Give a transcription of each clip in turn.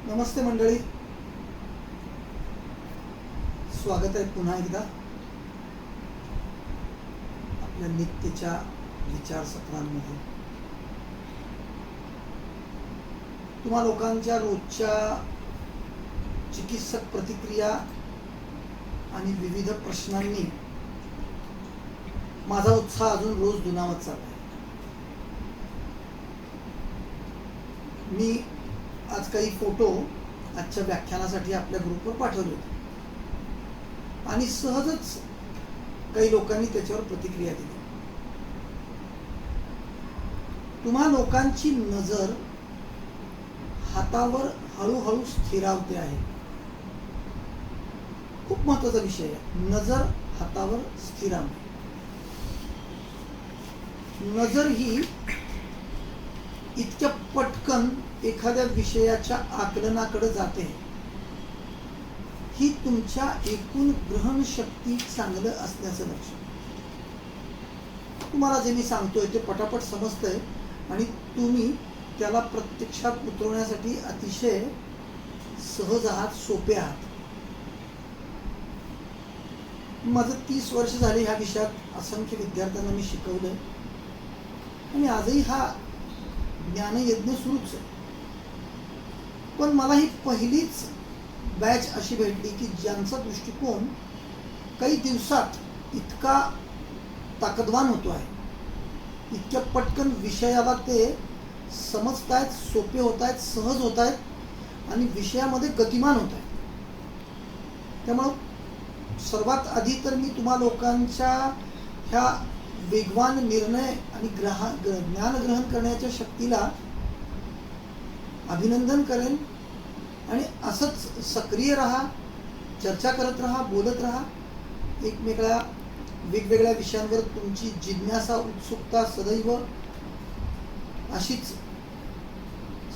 नमस्ते मंडळी, स्वागत आहे पुन्हा एकदा आपल्या नित्यच्या विचारसत्रांमध्ये. तुम्हा लोकांच्या रोजच्या चिकित्सक प्रतिक्रिया आणि विविध प्रश्नांनी माझा उत्साह अजून रोज दुणावत चालला आहे. मी आज काही फोटो आजच्या व्याख्यानासाठी आपल्या ग्रुपवर पाठवले होते आणि सहजच काही लोकांनी त्याच्यावर प्रतिक्रिया दिली. तुम्हा लोकांची नजर हातावर हळूहळू स्थिरावते आहे. खूप महत्वाचा विषय आहे, नजर हातावर स्थिरावणे. नजर ही इतक्या पटकन एखाद्या विषयाच्या आकलनाकडे जाते, ही तुमच्या एकूण ग्रहण शक्ती चांगलं असल्याचं लक्षण. तुम्हाला जे मी सांगतोय ते पटापट समजतंय आणि तुम्ही त्याला प्रत्यक्षात उतरवण्यासाठी अतिशय सहज आहात, सोपे आहात. माझं 30 वर्ष झाले ह्या विषयात असंख्य विद्यार्थ्यांना मी शिकवलंय आणि आजही हा ज्ञानयज्ञ सुरूच आहे. पण मला ही पहिलीच बॅच अशी भेटली की ज्यांचा दृष्टिकोन काही दिवसात इतका ताकदवान होतो आहे, इतक्या पटकन विषयाला ते समजतायत, सोपे होत आहेत, सहज होत आहेत आणि विषयामध्ये गतिमान होत आहेत. त्यामुळं सर्वात आधी तर मी तुम्हा लोकांच्या ह्या वेगवान निर्णय आणि ज्ञान ग्रहण करण्याच्या शक्तीला अभिनंदन करेन आणि असंच सक्रिय राहा, चर्चा करत राहा, बोलत राहा. वेगवेगळ्या विषयांवर तुमची जिज्ञासा, उत्सुकता सदैव अशीच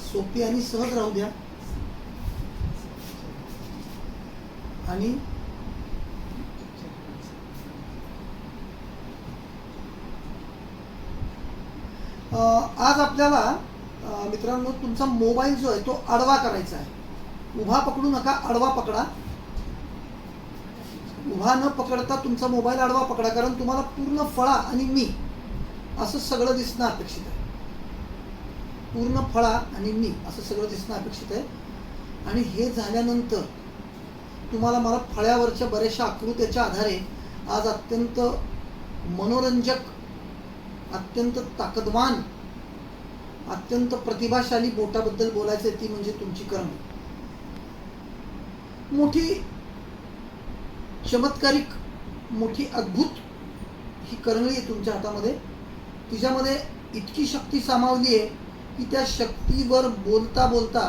सोपी आणि सहज राहू द्या. आणि आज आपल्याला मित्रांनो तुमचा मोबाईल जो आहे तो आडवा करायचा आहे. उभा पकडू नका, आडवा पकडा. उभा न पकडता तुमचा मोबाईल आडवा पकडा, कारण तुम्हाला पूर्ण फळा आणि मी असं सगळं दिसणं अपेक्षित आहे. पूर्ण फळा आणि मी असं सगळं दिसणं अपेक्षित आहे. आणि हे झाल्यानंतर तुम्हाला मला फळ्यावरच्या बऱ्याचशा आकृत्याच्या आधारे आज अत्यंत मनोरंजक, अत्यंत ताकदवान, अत्यंत प्रतिभाशाली बोटाबद्दल बोलायचं आहे. ती म्हणजे तुमची करंगळी. मोठी चमत्कारिक, मोठी अद्भुत ही करंगळी आहे तुमच्या हातामध्ये. तिच्यामध्ये इतकी शक्ती सामावली आहे की त्या शक्तीवर बोलता बोलता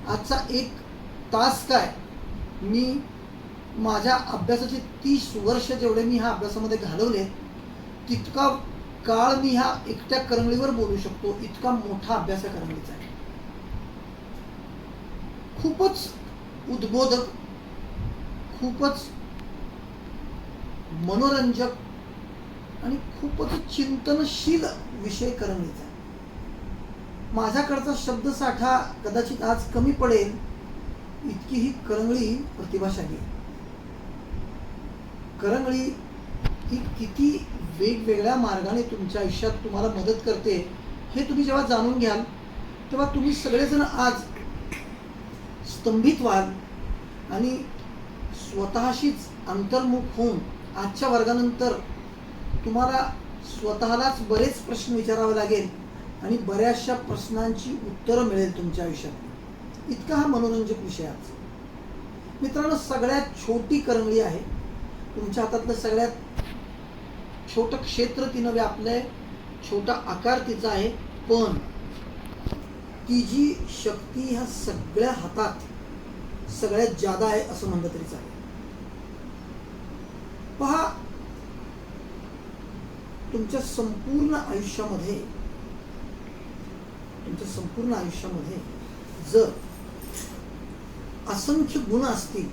आजचा 1 तास काय, मी माझ्या अभ्यासाचे 30 वर्ष जेवढे मी ह्या अभ्यासामध्ये घालवले तितका काळ मी ह्या एकट्या करंगळीवर बोलू शकतो. इतका मोठा अभ्यास या करंगळीचा आहे. खूपच उद्बोधक, खूपच मनोरंजक आणि खूपच चिंतनशील विषय करंगळीचा आहे. माझ्याकडचा शब्दसाठा कदाचित आज कमी पडेल इतकी ही करंगळी प्रतिभाशाली आहे. करंगळी ही किती वेगवेगळ्या मार्गाने तुमच्या आयुष्यात तुम्हाला मदत करते हे तुम्ही जेव्हा जाणून घ्याल तेव्हा तुम्ही सगळेजण आज स्तंभित व्हाल आणि स्वतःशीच अंतर्मुख होऊन आजच्या वर्गानंतर तुम्हाला स्वतःलाच बरेच प्रश्न विचारावे लागेल आणि बऱ्याचशा प्रश्नांची उत्तरं मिळेल तुमच्या आयुष्यात. इतका हा मनोरंजक विषय आहे. मित्रांनो, सगळ्यात छोटी करंगळी आहे. तुमच्या हातातलं सगळ्यात छोटं क्षेत्र तिनं व्यापलंय, छोटा आकार तिचा आहे, पण ती जी शक्ती ह्या सगळ्या हातात सगळ्यात जादा आहे असं म्हणलं तरी चालेल. पहा, तुमच्या संपूर्ण आयुष्यामध्ये जर असंख्य गुण असतील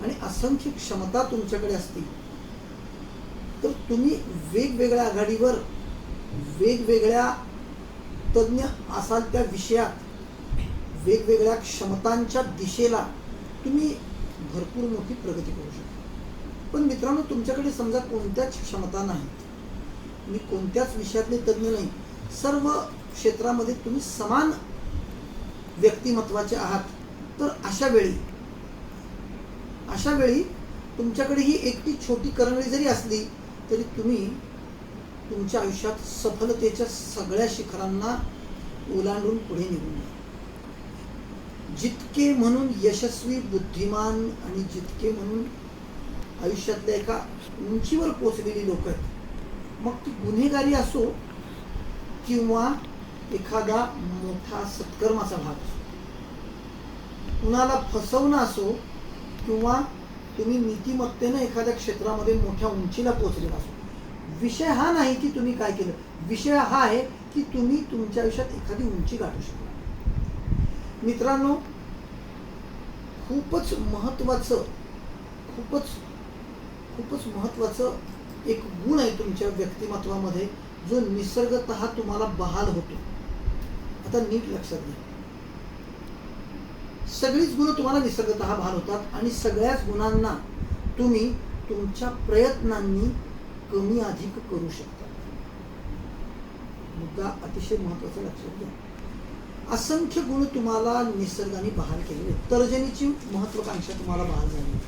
आणि असंख्य क्षमता तुमच्याकडे असतील तर तुम्ही वेगवेगळ्या आघाडीवर वेगवेगळ्या तज्ञ असाल त्या विषयात, वेगवेगळ्या क्षमतांच्या दिशेला तुम्ही भरपूर मोठी प्रगती करू शकता. पण मित्रांनो, तुमच्याकडे समजा कोणत्याच क्षमता नाही, तुम्ही कोणत्याच विषयातले तज्ज्ञ नाही, सर्व क्षेत्रामध्ये तुम्ही समान व्यक्तिमत्वाचे आहात, तर अशा वेळी तुमच्याकडे ही एकटी छोटी करंगळी जरी असली तरी तुम्ही तुमच्या आयुष्यात सफलतेच्या सगळ्या शिखरांना ओलांडून पुढे निघून जा. जितके म्हणून यशस्वी, बुद्धिमान आणि जितके म्हणून आयुष्यातल्या एका उंचीवर पोचलेली लोक आहेत, मग ती गुन्हेगारी असो किंवा एखादा मोठा सत्कर्माचा भाग असो, कुणाला फसवणं असो किंवा तुम्ही नीतिमत्तेनं एखाद्या क्षेत्रामध्ये मोठ्या उंचीला पोचलेला असो, विषय हा नाही की तुम्ही काय केलं, विषय हा आहे की तुम्ही तुमच्या आयुष्यात एखादी उंची गाठू शकता. मित्रांनो, खूपच महत्वाचं एक गुण आहे तुमच्या व्यक्तिमत्वामध्ये, जो निसर्गतः तुम्हाला बहाल होतो. आता नीट लक्षात घ्या, सगळीच गुण तुम्हाला निसर्गतः बहाल होतात आणि सगळ्याच गुणांना तुम्ही तुमच्या प्रयत्नांनी कमी अधिक करू शकता. मुद्दा अतिशय महत्वाचा लक्षात घ्या. असंख्य गुण तुम्हाला निसर्गाने बहाल केलेले. तर्जनीची महत्वाकांक्षा तुम्हाला बहाल झाली.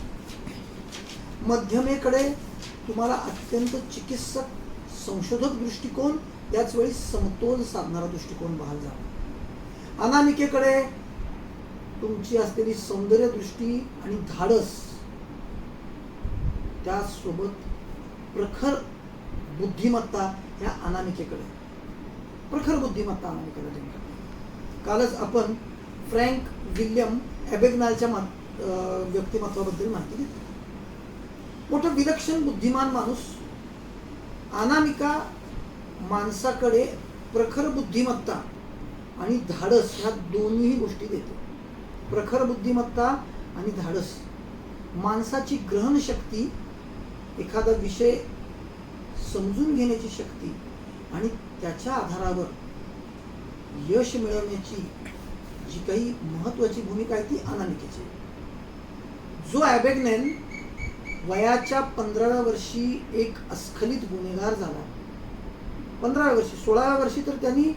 मध्यमेकडे तुम्हाला अत्यंत चिकित्सक, संशोधक दृष्टिकोन, त्याच वेळी समतोल साधणारा दृष्टिकोन बहाल झाला. अनामिकेकडे तुमची असलेली सौंदर्य दृष्टी आणि धाडस, त्यासोबत प्रखर बुद्धिमत्ता या अनामिकेकडे, प्रखर बुद्धिमत्ता अनामिकेकडे. कालच आपण फ्रँक विल्यम ॲबेग्नॉलच्या व्यक्तिमत्वाबद्दल माहिती घेतली. मोठा विलक्षण बुद्धिमान माणूस. अनामिका माणसाकडे प्रखर बुद्धिमत्ता आणि धाडस ह्या दोन्ही गोष्टी देते. प्रखर बुद्धिमत्ता आणि धाडस, माणसाची ग्रहणशक्ती, एखादा विषय समजून घेण्याची शक्ती आणि त्याच्या आधारावर यश मिळवण्याची जी काही महत्वाची भूमिका आहे ती अनामिकेची. जो ॲबेग्नॉल वयाच्या 15व्या वर्षी एक अस्खलित गुन्हेगार झाला. 15व्या वर्षी, 16व्या वर्षी तर त्यांनी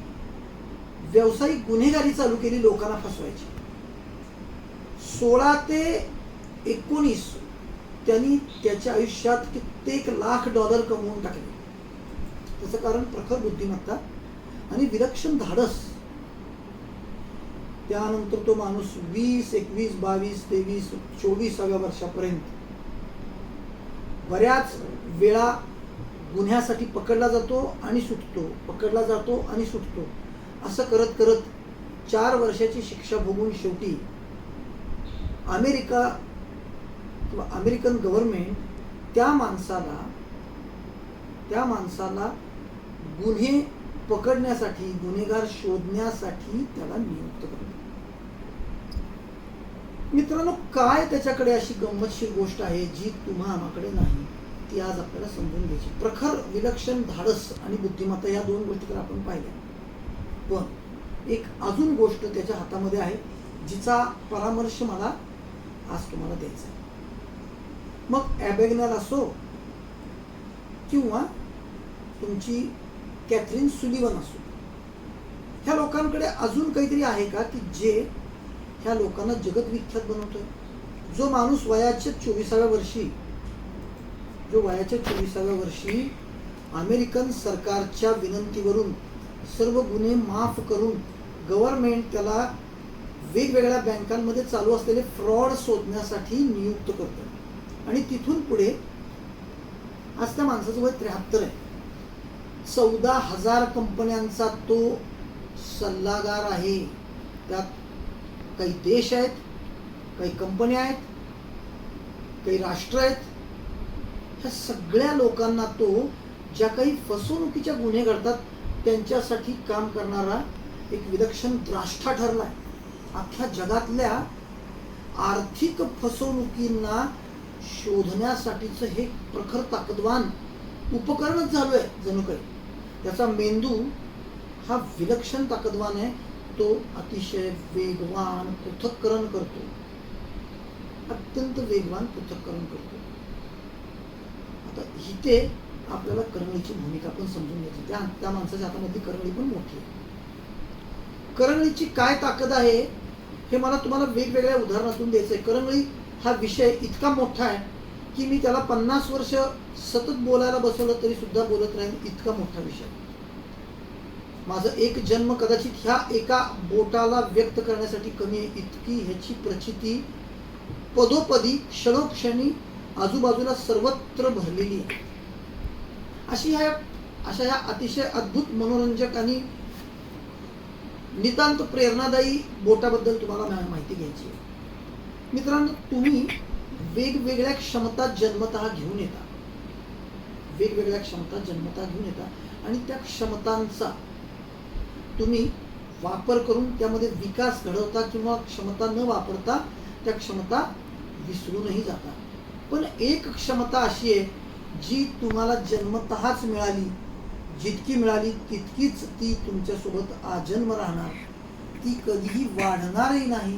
व्यावसायिक गुन्हेगारी चालू केली, लोकांना फसवायची. 16 ते 19 त्यांनी त्याच्या आयुष्यात कित्येक लाख डॉलर कमवून टाकले. त्याचं कारण प्रखर बुद्धिमत्ता आणि विलक्षण धाडस. त्यानंतर तो माणूस 20, 21, 22, 23, 24व्या वर्षापर्यंत बऱ्याच वेळा गुन्ह्यासाठी पकडला जातो आणि सुटतो, पकडला जातो आणि सुटतो. असं करत करत 4 वर्षाची शिक्षा भोगून शेवटी अमेरिका किंवा अमेरिकन गव्हर्नमेंट त्या माणसाला गुन्हे पकडण्यासाठी, गुन्हेगार शोधण्यासाठी त्याला नियुक्त करतो. मित्रांनो, काय त्याच्याकडे अशी गंमतशीर गोष्ट आहे जी तुम्हाकडे नाही, ती आज आपल्याला समजून घ्यायची. प्रखर विलक्षण धाडस आणि बुद्धिमत्ता या 2 गोष्टी तर आपण पाहिल्या, पण एक अजून गोष्ट त्याच्या हातामध्ये आहे जिचा परामर्श मला आज तुम्हाला द्यायचा आहे. मग ॲबेग्नॉल असो किंवा तुमची कॅथरीन सुलिव्हन असो, ह्या लोकांकडे अजून काहीतरी आहे का की जे ह्या लोकांना जगतविख्यात बनवतोय? जो माणूस वयाच्या 24व्या वर्षी अमेरिकन सरकारच्या विनंतीवरून सर्व गुन्हे माफ करून गव्हर्नमेंट त्याला वेगवेगळ्या बँकांमध्ये चालू असलेले फ्रॉड शोधण्यासाठी नियुक्त करतो आणि तिथून पुढे आज त्या माणसाचं वय 73 आहे. 14,000 कंपन्यांचा तो सल्लागार आहे. त्यात काही देश आहेत, काही कंपन्या आहेत, काही राष्ट्र आहेत. ह्या सगळ्या लोकांना तो ज्या काही फसवणुकीच्या गुन्हे घडतात त्यांच्यासाठी काम करणारा एक विलक्षण द्राष्टा ठरलाय. अख्ख्या जगातल्या आर्थिक फसवणुकींना शोधण्यासाठीचं हे प्रखर ताकदवान उपकरणच झालो आहे जणू काही. त्याचा मेंदू हा विलक्षण ताकदवान आहे. तो अतिशय वेगवान पृथक्करण करतो, अत्यंत वेगवान पृथक्करण करतो. आता इथे आपल्याला करंगळीची भूमिका पण समजून घ्यायची. त्या माणसाच्या हातामधली करंगळी पण मोठी आहे. करंगळीची काय ताकद आहे हे मला तुम्हाला वेगवेगळ्या उदाहरणातून द्यायचं आहे. करंगळी हा विषय इतका मोठा आहे की मी त्याला 50 वर्ष सतत बोलायला बसवलं तरी सुद्धा बोलत राहील, इतका मोठा विषय. माझं एक जन्म कदाचित ह्या एका बोटाला व्यक्त करण्यासाठी कमी आहे, इतकी ह्याची प्रचिती पदोपदी क्षणोक्षणी आजूबाजूला सर्वत्र भरलेली आहे. अशा ह्या अतिशय अद्भुत, मनोरंजक आणि नितांत प्रेरणादायी बोटाबद्दल तुम्हाला माहिती घ्यायची आहे. मित्रांनो, तुम्ही वेगवेगळ्या क्षमता जन्मतः घेऊन येता, वेगवेगळ्या क्षमता जन्मतः घेऊन येता आणि त्या क्षमतांचा तुम्ही वापर करून त्यामध्ये विकास घडवता किंवा क्षमता न वापरता त्या क्षमता विसरूनही जाता. पण एक क्षमता अशी आहे जी तुम्हाला जन्मतःच मिळाली, जितकी मिळाली तितकीच ती तुमच्यासोबत आजन्म राहणार. ती कधीही वाढणारही नाही,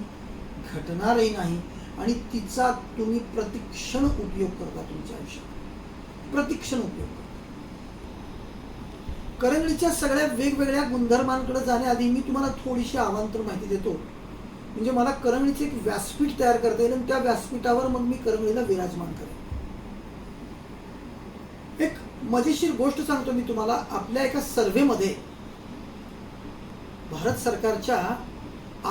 घटणारही नाही आणि तिचा तुम्ही प्रतिक्षण उपयोग करता तुमच्या आयुष्यात, प्रतिक्षण उपयोग करता. करंगळीच्या सगळ्या वेगवेगळ्या गुणधर्मांकडे जाण्याआधी मी तुम्हाला थोडीशी अवांतर माहिती देतो. म्हणजे मला करंगळीचे एक व्यासपीठ तयार करता येईल आणि त्या व्यासपीठावर मग मी करंगळीला विराजमान करेन. एक मजेशीर गोष्ट सांगतो मी तुम्हाला. आपल्या एका सर्व्हेमध्ये भारत सरकारच्या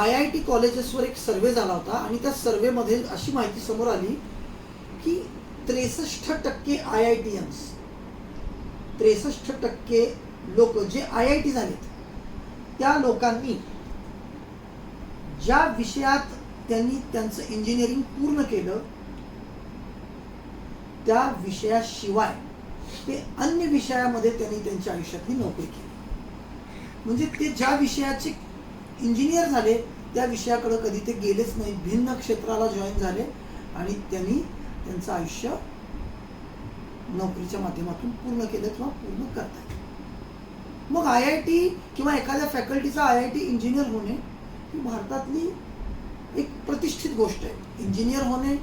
IIT कॉलेजेसवर एक सर्वे झाला होता आणि त्या सर्वेमध्ये अशी माहिती समोर आली की 63% IITians, 63% लोक जे IIT झालेत त्या लोकांनी ज्या विषयात त्यांनी त्यांचं इंजिनिअरिंग पूर्ण केलं त्या विषयाशिवाय ते अन्य विषयामध्ये त्यांनी त्यांच्या आयुष्यातली नोकरी केली. म्हणजे ते ज्या विषयाचे इंजिनियर झाले त्या विषयाकडे कधी ते गेलेच नाही, भिन्न क्षेत्राला जॉईन झाले आणि त्यांनी त्यांचं आयुष्य नोकरीच्या माध्यमातून पूर्ण केलं किंवा पूर्ण करतात. मग IIT किंवा एखाद्या फॅकल्टीचा IIT इंजिनियर होणे ही भारतातली एक प्रतिष्ठित गोष्ट आहे. इंजिनियर होणे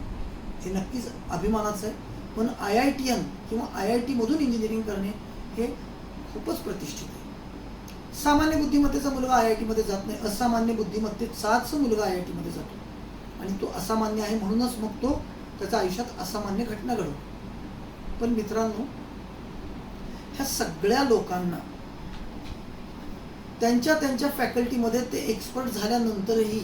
हे नक्कीच अभिमानाचं आहे, पण IITian किंवा IIT मधून इंजिनिअरिंग करणे हे खूपच प्रतिष्ठित आहे. सामान्य बुद्धिमत्तेचा मुलगा IIT मध्ये जात नाही, असामान्य बुद्धिमत्तेचाच मुलगा IIT मध्ये जातो आणि तो असामान्य आहे म्हणूनच मग तो त्याच्या आयुष्यात असामान्य घटना घडवतो. पण मित्रांनो, ह्या सगळ्या लोकांना त्यांच्या फॅकल्टीमध्ये ते एक्सपर्ट झाल्यानंतरही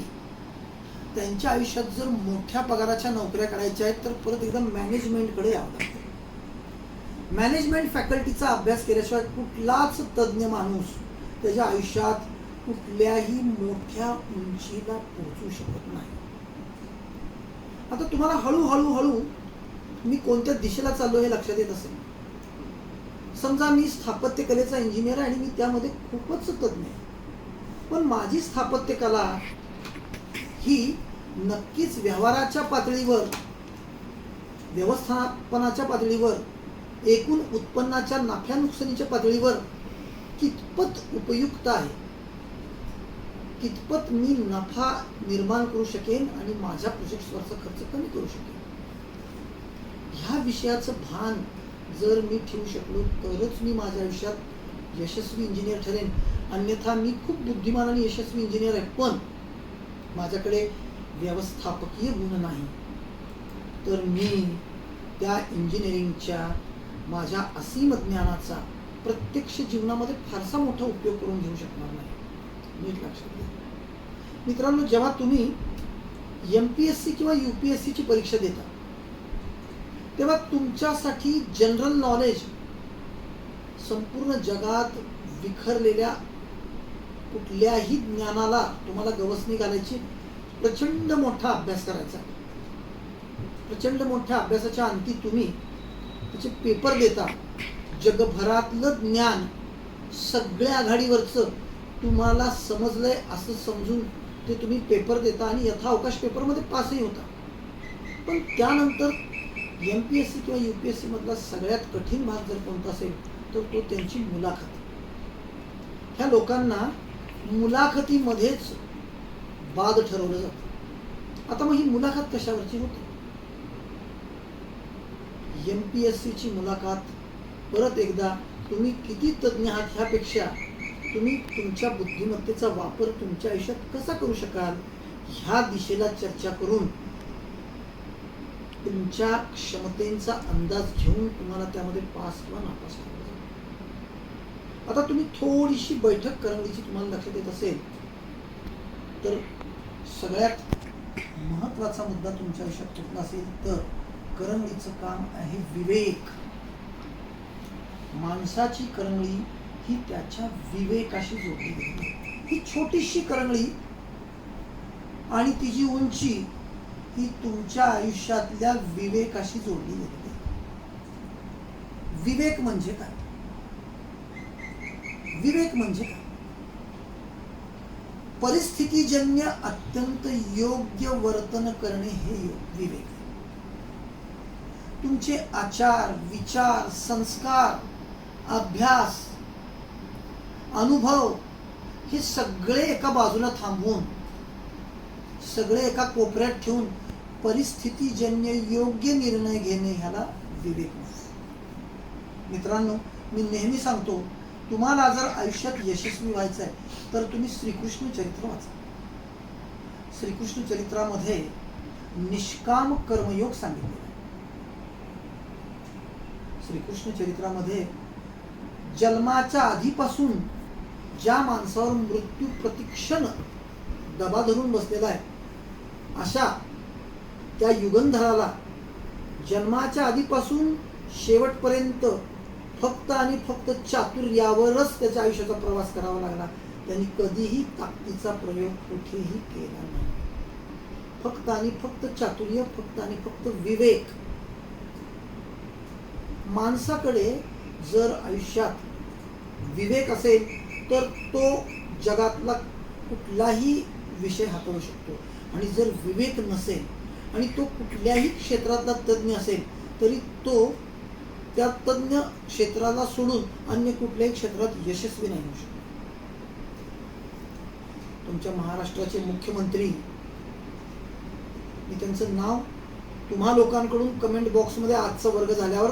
त्यांच्या आयुष्यात जर मोठ्या पगाराच्या नोकऱ्या करायच्या आहेत तर परत एकदा मॅनेजमेंटकडे यावं लागतं. मॅनेजमेंट फॅकल्टीचा अभ्यास केल्याशिवाय कुठलाच तज्ज्ञ माणूस त्याच्या आयुष्यात कुठल्याही मोठ्या उंचीला पोहोचू शकत नाही. आता तुम्हाला हळूहळू मी कोणत्या दिशेला चाललो हे लक्षात येत असेल. समजा मी स्थापत्य कलेचा इंजिनियर आहे आणि मी त्यामध्ये खूपच तज्ञ आहे, पण माझी स्थापत्य कला ही नक्कीच व्यवहाराच्या पातळीवर, व्यवस्थापनाच्या पातळीवर, एकूण उत्पन्नाच्या नफ्या नुकसानीच्या पातळीवर कितपत उपयुक्त आहे, कितपत मी नफा निर्माण करू शकेन आणि माझ्या प्रोजेक्ट्सवरचा खर्च कमी करू शकेन, ह्या विषयाचं भान जर मी ठेवू शकलो तरच मी माझ्या आयुष्यात यशस्वी इंजिनियर ठरेन. अन्यथा मी खूप बुद्धिमान आणि यशस्वी इंजिनियर आहे पण माझ्याकडे व्यवस्थापकीय गुण नाही, तर मी त्या इंजिनिअरिंगच्या माझ्या असीम ज्ञानाचा प्रत्यक्ष जीवनामध्ये फारसा मोठा उपयोग करून घेऊ शकणार नाही. नीट लक्षात घ्या मित्रांनो, जेव्हा तुम्ही MPSC किंवा UPSC ची परीक्षा देता तेव्हा तुमच्यासाठी जनरल नॉलेज संपूर्ण जगात विखरलेल्या कुठल्याही ज्ञानाला तुम्हाला गवसणी घालायची, प्रचंड मोठा अभ्यास करायचा. प्रचंड मोठ्या अभ्यासाच्या अंती तुम्ही त्याचे पेपर देता. जगभरातलं ज्ञान सगळ्या आघाडीवरचं तुम्हाला समजलंय असं समजून ते तुम्ही पेपर देता आणि यथाअवकाश पेपरमध्ये पासही होता. पण त्यानंतर MPSC किंवा UPSC मधला सगळ्यात कठीण भाग जर कोणता असेल तर तो त्यांची मुलाखत. ह्या लोकांना मुलाखतीमध्येच बाद ठरवलं जातं. आता मग ही मुलाखत कशावरची होती? MPSC ची मुलाखत परत एकदा तुम्ही किती तज्ञ आहात ह्यापेक्षा तुम्ही तुमच्या बुद्धिमत्तेचा वापर तुमच्या आयुष्यात कसा करू शकाल ह्या दिशेला चर्चा करून तुमच्या क्षमतेचा अंदाज घेऊन तुम्हाला त्यामध्ये पास किंवा नापास करायचं. आता तुम्ही थोडीशी बैठक करंगळीची तुम्हाला लक्षात येत असेल तर सगळ्यात महत्वाचा मुद्दा तुमच्या आयुष्यात कुठला असेल तर करंगळीचं काम आहे विवेक. माणसाची करंगळी ही त्याच्या विवेकाशी जोडली गेली. ही छोटीशी करंगळी आणि तिची उंची ही तुमच्या आयुष्यातल्या विवेकाशी जोडली गेली. विवेक म्हणजे काय? विवेक म्हणजे काय? परिस्थितीजन्य अत्यंत योग्य वर्तन करणे हे विवेक. तुमचे आचार, विचार, संस्कार, अभ्यास, अनुभव हे सगळे एका बाजूला थांबवून, सगळे एका कोपऱ्यात ठेवून परिस्थितीजन्य योग्य निर्णय घेणे ह्याला विवेक म्हणतात. मित्रांनो, मी नेहमी सांगतो, तुम्हाला जर आयुष्यात यशस्वी व्हायचं आहे तर तुम्ही श्रीकृष्ण चरित्र वाचा. श्रीकृष्ण चरित्रामध्ये निष्काम कर्मयोग सांगितलेला आहे. श्रीकृष्ण चरित्रामध्ये जन्माच्या आधीपासून ज्या माणसावर मृत्यू प्रतिक्षण दबा धरून बसलेला आहे अशा त्या युगंधराला जन्माच्या आधीपासून शेवटपर्यंत फक्त आणि फक्त चातुर्यावरच त्याच्या आयुष्याचा प्रवास करावा लागला. त्यांनी कधीही ताकदीचा प्रयोग कुठेही केला नाही. फक्त आणि फक्त चातुर्य, फक्त आणि फक्त विवेक. माणसाकडे जर आयुष्यात विवेक असेल तर तो जगातला कुठलाही विषय हाताळू शकतो. आणि जर विवेक नसेल आणि तो कुठल्याही क्षेत्रातला तज्ञ असेल तरी तो त्या तज्ञ क्षेत्राला सोडून अन्य कुठल्याही क्षेत्रात यशस्वी नाही होऊ शकतो. तुमच्या महाराष्ट्राचे मुख्यमंत्री, मी त्यांचं नाव तुम्हा लोकांकडून कमेंट बॉक्समध्ये आजचा वर्ग झाल्यावर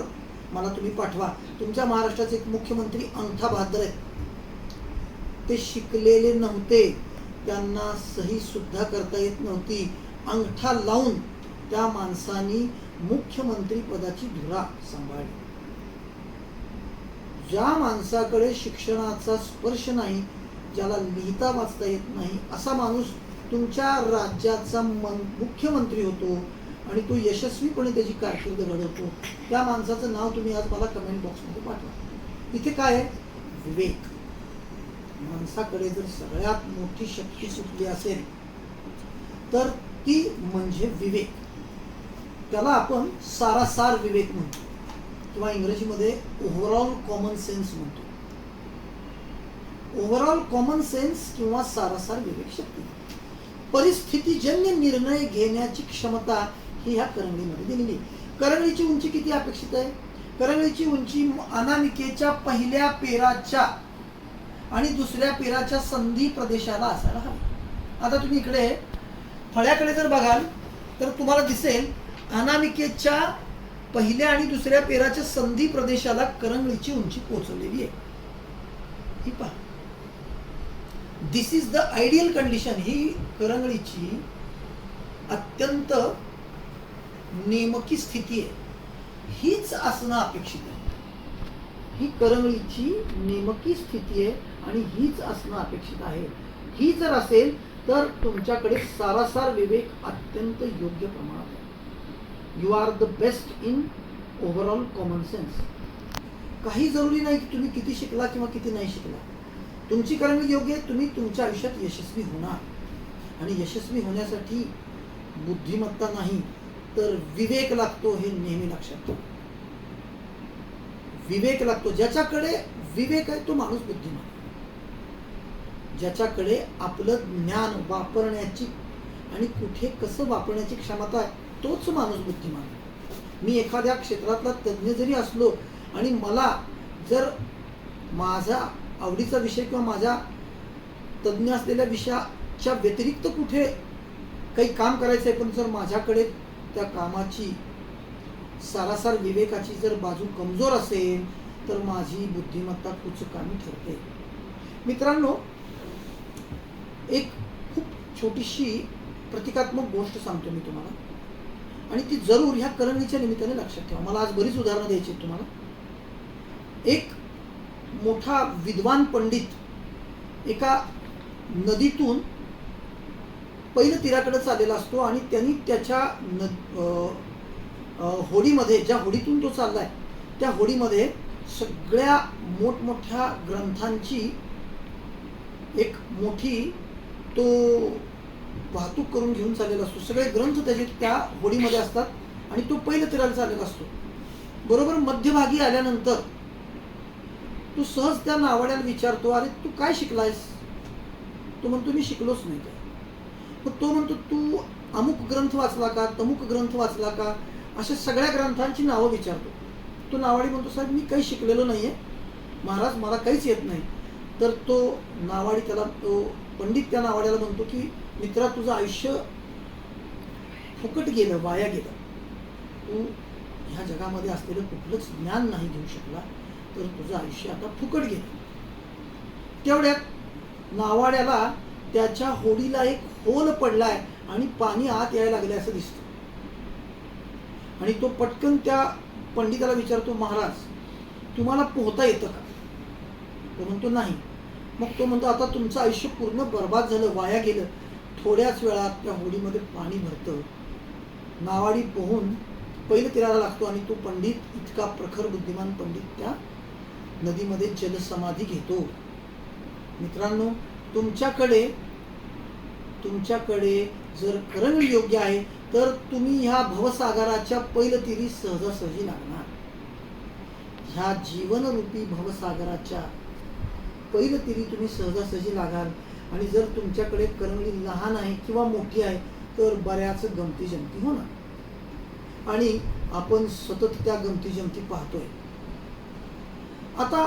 मला तुम्ही पाठवा. तुमच्या महाराष्ट्राचे एक मुख्यमंत्री अंगठा बहादर आहेत. ते शिकलेले नव्हते, त्यांना सही सुद्धा करता येत नव्हती. अंगठा लावून त्या माणसांनी मुख्यमंत्री पदाची धुरा सांभाळली. ज्या माणसाकडे शिक्षणाचा स्पर्श नाही, ज्याला लिहिता वाचता येत नाही, असा माणूस तुमच्या राज्याचा मुख्यमंत्री होतो आणि तो यशस्वीपणे त्याची कारकीर्द घडवतो. त्या माणसाचं नाव तुम्ही आज मला कमेंट बॉक्समध्ये पाठवा. इथे काय आहे? विवेक. माणसाकडे जर सगळ्यात मोठी शक्ती सुटली असेल तर ती म्हणजे विवेक. त्याला आपण सारासार विवेक म्हणतो किंवा इंग्रजीमध्ये ओव्हरऑल कॉमन सेन्स म्हणतो. ओव्हरऑल कॉमन सेन्स किंवा सारासार विवेक शक्ती. परिस्थितीजन्य निर्णय घेण्याची क्षमता ही ह्या करंगळीमध्ये दिलेली. करंगळीची उंची किती अपेक्षित आहे? करंगळीची उंची अनामिकेच्या पहिल्या पेराच्या आणि दुसऱ्या पेराच्या संधी प्रदेशाला असायला हवी. आता तुम्ही इकडे फळ्याकडे जर बघाल तर तुम्हाला दिसेल अनामिकेच्या पहिल्या आणि दुसऱ्या पेराच्या संधी प्रदेशाला करंगळीची उंची पोहोचवलेली आहे. ही पहा, दिस इज द आयडियल कंडिशन. ही करंगळीची अत्यंत नेमकी स्थिती आहे. हीच असणं अपेक्षित आहे. ही करंगळीची नेमकी स्थिती आहे आणि हीच असणं अपेक्षित आहे. ही जर असेल तर तुमच्याकडे सारासार विवेक अत्यंत योग्य प्रमाणात आहे. You are the best in overall common sense. काही जरुरी नाही की तुम्ही किती शिकला किंवा किती नाही शिकला. तुमची करंगळी योग्य आहे, तुम्ही तुमच्या आयुष्यात यशस्वी होणार. आणि यशस्वी होण्यासाठी बुद्धिमत्ता नाही तर विवेक लागतो, हे नेहमी लक्षात ठेवा. विवेक लागतो. ज्याच्याकडे विवेक आहे तो माणूस बुद्धिमान. ज्याच्याकडे आपलं ज्ञान वापरण्याची आणि कुठे कसं वापरण्याची क्षमता आहे तोच माणूस बुद्धिमान. मी एखाद्या क्षेत्रातला तज्ञ जरी असलो आणि मला जर माझा आवडीचा विषय किंवा माझ्या तज्ज्ञ असलेल्या विषयाच्या व्यतिरिक्त कुठे काही काम करायचं आहे, पण जर माझ्याकडे त्या कामाची सारासार विवेकाची जर बाजू कमजोर असेल तर माझी बुद्धिमत्ता कुचकामी ठरते. मित्रांनो, एक खूप छोटीशी प्रतिकात्मक गोष्ट सांगतो मी तुम्हाला, आणि ती जरूर ह्या करंगळीच्या निमित्ताने लक्षात ठेवा. मला आज बरीच उदाहरणं द्यायची आहेत तुम्हाला. एक मोठा विद्वान पंडित एका नदीतून पहिलं तीराकडे चाललेला असतो आणि त्यांनी त्याच्या होडीमध्ये, ज्या होडीतून तो चाललाय त्या होडीमध्ये सगळ्या मोठमोठ्या ग्रंथांची एक मोठी तो वाहतूक करून घेऊन चाललेला असतो. सगळे ग्रंथ त्याचे त्या होडीमध्ये असतात आणि तो पहिलं तीराला चाललेला असतो. बरोबर मध्यभागी आल्यानंतर तू सहज त्या नावाड्याला विचारतो, अरे तू काय शिकलायस? तो म्हणतो मी शिकलोच नाही काय. मग तो म्हणतो तू अमुक ग्रंथ वाचला का, तमुक ग्रंथ वाचला का, अशा सगळ्या ग्रंथांची नावं विचारतो. तो नावाडी म्हणतो साहेब मी काही शिकलेलो नाहीये महाराज, मला काहीच येत नाही. तर तो नावाडी त्याला, तो पंडित त्या नावाड्याला म्हणतो की मित्रा, तुझं आयुष्य फुकट गेलं, वाया गेलं. तू ह्या जगामध्ये असलेलं कुठलंच ज्ञान नाही घेऊ शकला, तर तुझं आयुष्य आता फुकट गेलं. तेवढ्यात नावाड्याला त्याच्या होडीला एक होल पडलाय आणि पाणी आत यायला लागले असं दिसतं. आणि तो पटकन त्या पंडिताला विचारतो, महाराज तुम्हाला पोहता येतं का? तो म्हणतो नाही. मग तो म्हणतो आता तुमचं आयुष्य पूर्ण बर्बाद झालं, वाया गेलं. थोड्याच वेळात त्या होडीमध्ये पाणी भरतं. नावाडी पोहून पहिलं तीराला लागतो आणि तो पंडित, इतका प्रखर बुद्धिमान पंडित, त्या नदीमध्ये जलसमाधी घेतो. मित्रांनो, तुमच्याकडे जर करंगळी योग्य आहे तर तुम्ही ह्या भवसागराच्या पहिलं तिरी सहजासहजी लागणार. ह्या जीवनरूपी भवसागराच्या पहिलं तिरी तुम्ही सहजासहजी लागाल. आणि जर तुमच्याकडे करंगळी लहान आहे किंवा मोठी आहे तर बऱ्याच गमती जमती होणार आणि आपण सतत त्या गमती जमती पाहतोय. आता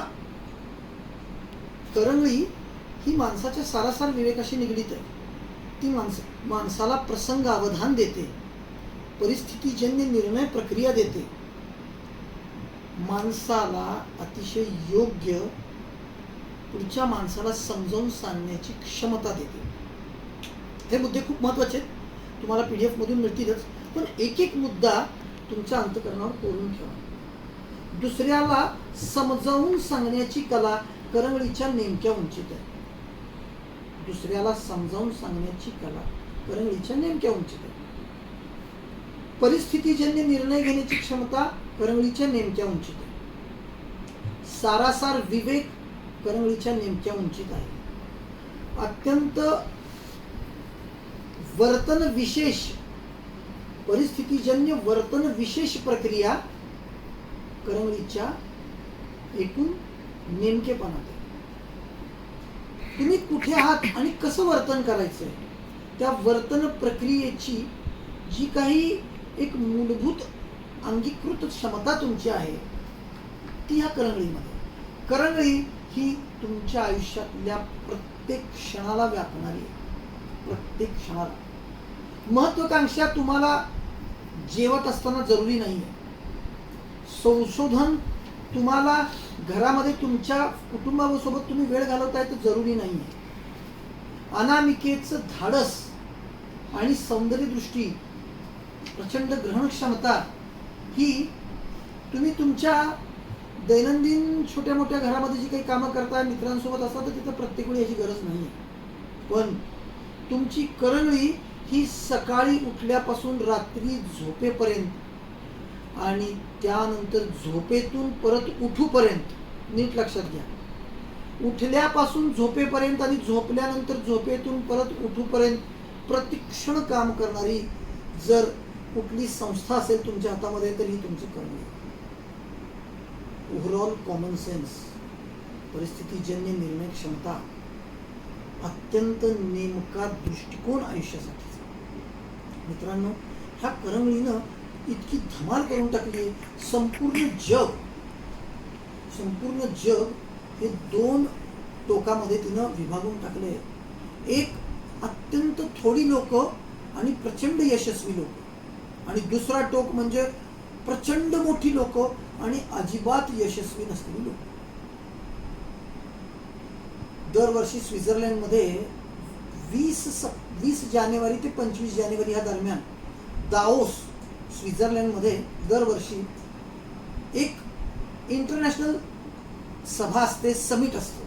करंगळी ही माणसाच्या सारासार विवेकाशी निगडीत आहे. ती माणसाला प्रसंग अवधान देते, परिस्थितीजन्य निर्णय प्रक्रिया देते, माणसाला अतिशय योग्य पुढच्या माणसाला समजावून सांगण्याची क्षमता देते. हे मुद्दे खूप महत्त्वाचे आहेत, तुम्हाला PDF मधून मिळतीलच, पण एक एक मुद्दा तुमच्या अंतःकरणावर कोरून ठेवा. दुसऱ्याला समजावून सांगण्याची कला करंगळीच्या नेमक्या उंचीत आहे. दुसऱ्याला समजावून सांगण्याची कला करंगळीच्या नेमक्या उंचीत आहे. परिस्थितीजन्य निर्णय घेण्याची क्षमता करंगळीच्या नेमक्या उंचीत आहे. सारासार विवेक करंगळीच्या नेमक्या उंचीत आहे. अत्यंत वर्तन विशेष, परिस्थितीजन्य वर्तन विशेष प्रक्रिया करंगळीच्या एकूण नेमकेपणात आहे. तुम्ही कुठे आहात आणि कसं वर्तन करायचंय, त्या वर्तन प्रक्रियेची जी काही एक मूलभूत अंगीकृत क्षमता तुमची आहे ती ह्या करंगळीमध्ये. करंगळी ही तुमच्या आयुष्यातल्या प्रत्येक क्षणाला व्यापणारी आहे. प्रत्येक क्षणाला. महत्वाकांक्षा तुम्हाला जेवत असताना जरुरी नाही आहे. संशोधन तुम्हाला घरामध्ये तुमच्या कुटुंबासोबत तुम्ही वेळ घालवताय तर जरुरी नाही आहे. अनामिकेचं धाडस आणि सौंदर्यदृष्टी, प्रचंड ग्रहण क्षमता ही तुम्ही तुमच्या दैनंदिन छोट्या मोठ्या घरामध्ये जी काही कामं करताय, मित्रांसोबत असतात, तर तिथं प्रत्येक वेळी याची गरज नाही आहे. पण तुमची करंगळी ही सकाळी उठल्यापासून रात्री झोपेपर्यंत आणि त्यानंतर झोपेतून परत उठूपर्यंत, नीट लक्षात घ्या, उठल्यापासून झोपेपर्यंत आणि झोपल्यानंतर झोपेतून परत उठूपर्यंत प्रतिक्षण काम करणारी जर कुठली संस्था असेल तुमच्या हातामध्ये तर ही तुमची करंगळी. ओव्हरऑल कॉमन सेन्स, परिस्थितीजन्य निर्णय क्षमता, अत्यंत नेमका दृष्टिकोन आयुष्यासाठीचा. मित्रांनो, ह्या करंगळीनं इतकी धमाल करून टाकली. संपूर्ण जग हे दोन टोकामध्ये तिनं विभागून टाकले. एक अत्यंत थोडी लोक आणि प्रचंड यशस्वी लोक, आणि दुसरा टोक म्हणजे प्रचंड मोठी लोक आणि अजिबात यशस्वी नसलेली लोक. दरवर्षी स्वित्झर्लंडमध्ये 20 जानेवारी ते 25 जानेवारी या दरम्यान दाओस स्वित्झर्लंडमध्ये दरवर्षी एक इंटरनॅशनल सभा असते, समिट असतो,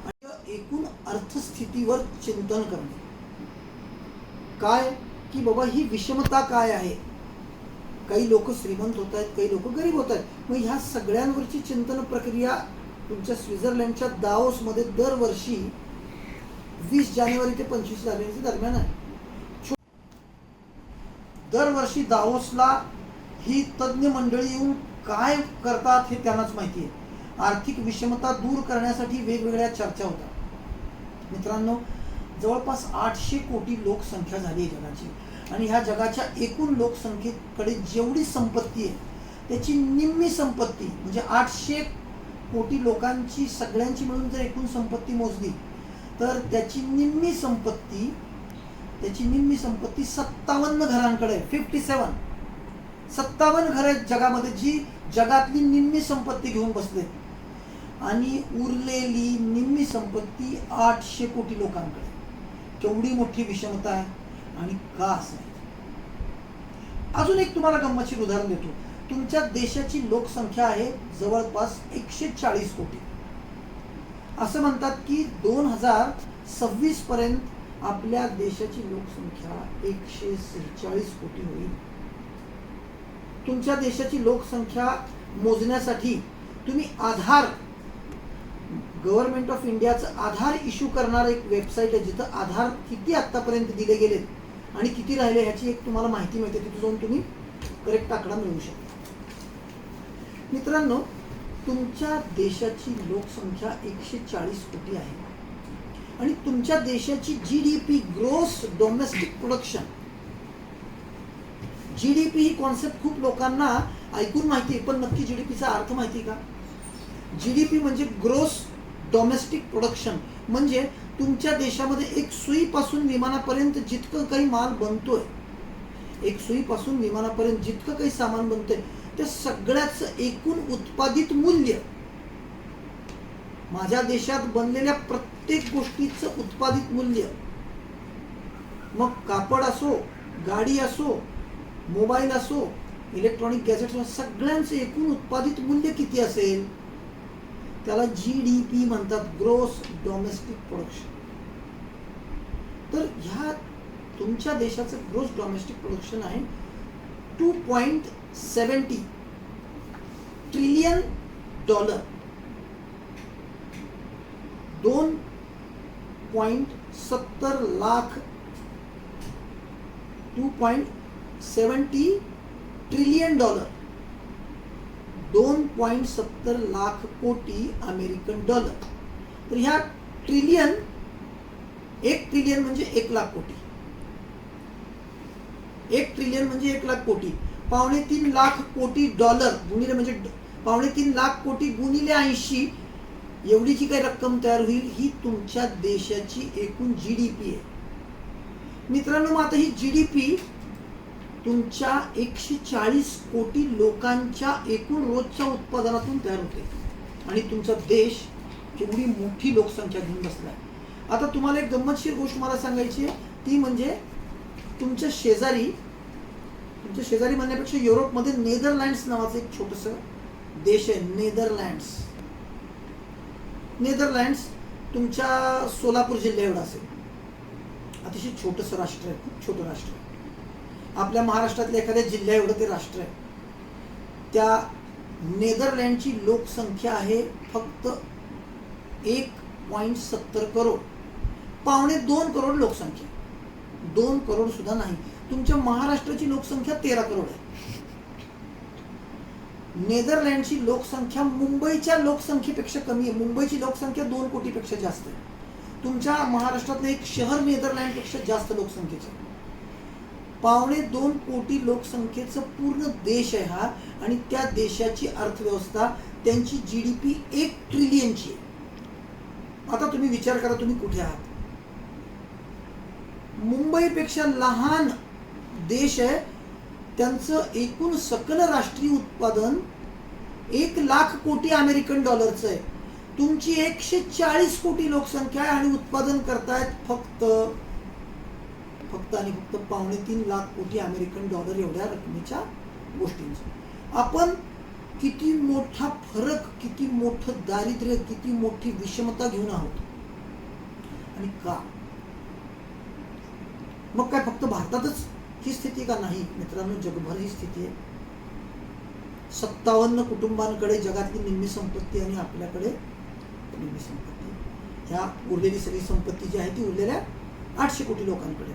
आणि एकूण अर्थस्थितीवर चिंतन करणे. काय की बाबा ही विषमता काय आहे, काही लोक श्रीमंत होत आहेत, काही लोक गरीब होत आहेत. मग ह्या सगळ्यांवरची चिंतन प्रक्रिया तुमच्या स्वित्झर्लंडच्या दाओसमध्ये दरवर्षी 20 जानेवारी ते 25 जानेवारी दरम्यान आहे. दरवर्षी दाओसला ही तज्ज्ञ मंडळी येऊन काय करतात हे त्यांनाच माहिती आहे. आर्थिक विषमता दूर करण्यासाठी वेगवेगळ्या चर्चा होतात. मित्रांनो, जवळपास 800 कोटी लोकसंख्या झाली आहे जगाची, आणि ह्या जगाच्या एकूण लोकसंख्येकडे जेवढी संपत्ती आहे त्याची निम्मी संपत्ती म्हणजे 800 कोटी लोकांची सगळ्यांची मिळून जर एकूण संपत्ती मोजली तर त्याची निम्मी संपत्ती 57 घरांकडे आहे. 57 घरं आहेत जगामध्ये जी जगातली निम्मी संपत्ती घेऊन बसले, आणि उरलेली निम्मी संपत्ती 800 कोटी लोकांकडे. केवढी मोठी विषमता आहे आणि का असं. अजून एक तुम्हाला गंमतशीर उदाहरण देतो. तुमच्या देशाची लोकसंख्या आहे जवळपास 140 कोटी. असं म्हणतात की 2026 पर्यंत आपल्या देशाची लोकसंख्या 146 कोटी होईल. तुमच्या देशाची लोकसंख्या मोजण्यासाठी तुम्ही आधार, गव्हर्नमेंट ऑफ इंडियाचं आधार इश्यू करणारं एक वेबसाईट आहे, जिथं आधार किती आतापर्यंत दिले गेलेत आणि किती राहिले ह्याची एक तुम्हाला माहिती मिळते. तिथे जाऊन तुम्ही करेक्ट आकडा मिळवू शकता. मित्रांनो, तुमच्या देशाची लोकसंख्या 140 कोटी आहे, आणि तुमच्या देशाची GDP, gross domestic production, GDP ही कॉन्सेप्ट खूप लोकांना ऐकून माहिती आहे, पण नक्की GDPचा अर्थ माहिती का? GDP म्हणजे ग्रोस डोमेस्टिक प्रोडक्शन, म्हणजे तुमच्या देशामध्ये एक सुईपासून विमानापर्यंत जितकं काही माल बनतोय, एक सुईपासून विमानापर्यंत जितकं काही सामान बनतंय त्या सगळ्याचं एकूण उत्पादित मूल्य, माझ्या देशात बनलेल्या प्रत्येक गोष्टीचं उत्पादित मूल्य, मग कापड असो, गाडी असो, मोबाईल असो, इलेक्ट्रॉनिक गॅजेट्स, सगळ्यांचं एकूण उत्पादित मूल्य किती असेल त्याला GDP म्हणतात, ग्रोस डोमेस्टिक प्रोडक्शन. तर ह्या तुमच्या देशाचं ग्रोस डोमेस्टिक प्रोडक्शन आहे $2.70 trillion. 2.70 lakh, 2.70 trillion dollar, 2.70 lakh कोटी अमेरिकन डॉलर. तर ह्या ट्रिलियन, 1 ट्रिलियन म्हणजे 1 लाख कोटी, 1 ट्रिलियन म्हणजे 1 लाख कोटी, 3.25 लाख कोटी डॉलर गुणिले, म्हणजे 3.25 लाख कोटी गुणिले 80, एवढी जी काही रक्कम तयार होईल ही तुमच्या देशाची एकूण GDP आहे. मित्रांनो, मग आता ही GDP तुमच्या 140 कोटी लोकांच्या एकूण रोजच्या उत्पादनातून तयार होते, आणि तुमचा देश केवढी मोठी लोकसंख्या घेऊन बसलाय. आता तुम्हाला एक गंमतशीर गोष्ट मला सांगायची आहे, ती म्हणजे तुमच्या शेजारी म्हणण्यापेक्षा युरोपमध्ये नेदरलँड्स नावाचं एक छोटंसं देश आहे. नेदरलँड्स तुमच्या सोलापूर जिल्ह्या एवढा असेल. अतिशय छोटंसं राष्ट्र आहे, खूप छोटं राष्ट्र आहे. आपल्या महाराष्ट्रातल्या एखाद्या जिल्ह्या एवढं ते राष्ट्र आहे. त्या नेदरलँडची लोकसंख्या आहे फक्त 1.70 करोड, 2.25 करोड लोकसंख्या, 2 करोड सुद्धा नाही. तुमच्या महाराष्ट्राची लोकसंख्या 13 करोड आहे. नेदरलँडची लोकसंख्या मुंबईच्या लोकसंख्येपेक्षा कमी आहे. मुंबईची लोकसंख्या 2 कोटीपेक्षा जास्त आहे. तुमच्या महाराष्ट्रातलं एक शहर नेदरलँडपेक्षा जास्त लोकसंख्येचं, 2.25 कोटी लोकसंख्येचं पूर्ण देश आहे हा, आणि त्या देशाची अर्थव्यवस्था, त्यांची GDP 1 ट्रिलियनची आहे. आता तुम्ही विचार करा, तुम्ही कुठे आहात? मुंबईपेक्षा लहान देश आहे, त्यांचं एकूण सकल राष्ट्रीय उत्पादन 1,00,000 कोटी अमेरिकन डॉलरचं आहे. तुमची 140 कोटी लोकसंख्या आहे आणि उत्पादन करतायत फक्त आणि फक्त 2.5 लाख कोटी अमेरिकन डॉलर एवढ्या रकमेच्या गोष्टींचं. आपण किती मोठा फरक, किती मोठं दारिद्र्य, किती मोठी विषमता घेऊन आहोत. आणि का? मग काय फक्त भारतातच ही स्थिती का? नाही मित्रांनो, जगभर ही स्थिती आहे. 57 कुटुंबांकडे जगातली निम्मी संपत्ती आणि आपल्याकडे निम्मी संपत्ती. ह्या उरलेली सगळी संपत्ती जी आहे ती उरलेल्या 800 कोटी लोकांकडे.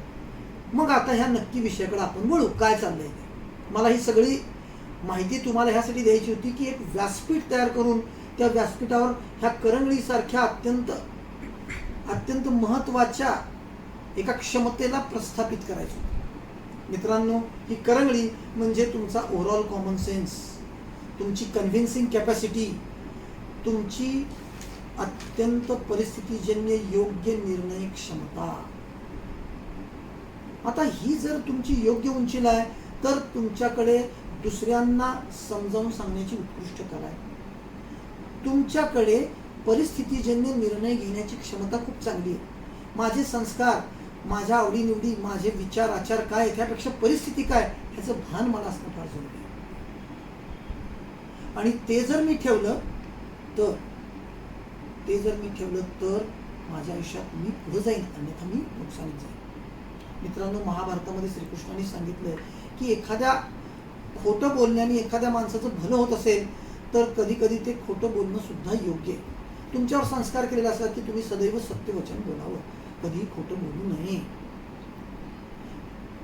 मग आता ह्या नक्की विषयाकडे आपण वळू. काय चाललंय ते मला ही सगळी माहिती तुम्हाला ह्यासाठी द्यायची होती की एक व्यासपीठ तयार करून त्या व्यासपीठावर ह्या करंगळीसारख्या अत्यंत महत्वाच्या एका क्षमतेला प्रस्थापित करायचं. मित्रांनो, ही करंगळी म्हणजे तुमचा ओव्हरऑल कॉमन सेन्स, तुमची कन्व्हिन्सिंग कॅपॅसिटी, तुमची अत्यंत परिस्थितीजन्य योग्य निर्णय क्षमता. आता ही जर तुमची योग्य उंचीला आहे तर तुमच्याकडे दुसऱ्यांना समजावून सांगण्याची उत्कृष्ट कला आहे. तुमच्याकडे परिस्थितीजन्य निर्णय घेण्याची क्षमता खूप चांगली आहे. माझे संस्कार, माझ्या आवडीनिवडी, माझे विचार आचार काय, त्यापेक्षा परिस्थिती काय ह्याचं भान मला असणं फार जरुरी आहे. आणि ते जर मी ठेवलं तर माझ्या आयुष्यात मी पुढे जाईन, अन्यथा मी नुकसानीत जाईन. मित्रांनो, महाभारतामध्ये श्रीकृष्णाने सांगितलंय की एखाद्या खोटं बोलण्याने एखाद्या माणसाचं भलं होत असेल तर कधी कधी ते खोटं बोलणं सुद्धा योग्य आहे. तुमच्यावर संस्कार केलेले असतात की तुम्ही सदैव सत्यवचन बोलावं, कधीही खोटं बोलू नये.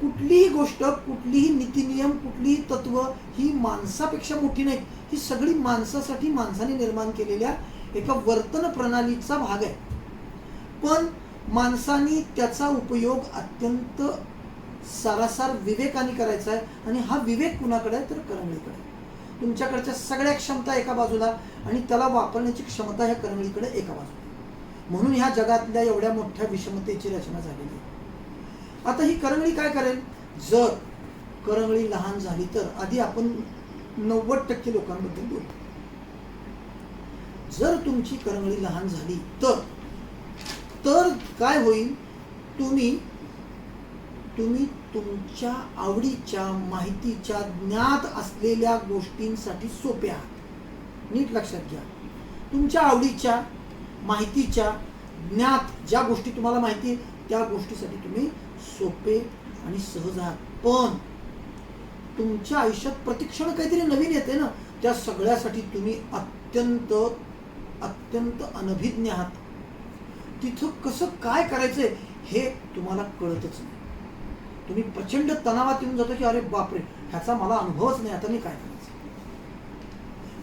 कुठलीही गोष्ट, कुठलीही नीतिनियम, कुठलीही तत्व ही माणसापेक्षा मोठी नाही. ही सगळी माणसासाठी माणसाने निर्माण केलेल्या एका वर्तन प्रणालीचा भाग आहे. पण माणसाने त्याचा उपयोग अत्यंत सारासार विवेकाने करायचा आहे. आणि हा विवेक कुणाकडे आहे तर करंगळीकडे. तुमच्याकडच्या सगळ्या क्षमता एका बाजूला आणि त्याला वापरण्याची क्षमता ह्या करंगळीकडे एका बाजूला. म्हणून ह्या जगातल्या एवढ्या मोठ्या विषमतेची रचना झालेली आहे. आता ही करंगळी काय करेल? जर करंगळी लहान झाली तर आधी आपण 90% लोकांबद्दल बोलू. जर तुमची करंगळी लहान झाली तर काय होईल? तुम्ही तुमच्या आवडीच्या, माहितीच्या, ज्ञात असलेल्या गोष्टींसाठी सोपे आहात. नीट लक्षात घ्या. तुमच्या आवडीच्या, माहितीच्या, ज्ञात ज्या गोष्टी तुम्हाला माहिती त्या गोष्टीसाठी तुम्ही सोपे आणि सहज आहात. पण तुमच्या आयुष्यात प्रतिक्षण काहीतरी नवीन येते ना, त्या सगळ्यासाठी तुम्ही अत्यंत अनभिज्ञ आहात. तिथं कसं काय करायचंय हे तुम्हाला कळतच नाही. तुम्ही प्रचंड तणावात येऊन जातो की अरे बापरे, ह्याचा मला अनुभवच नाही, आता मी काय करायचं.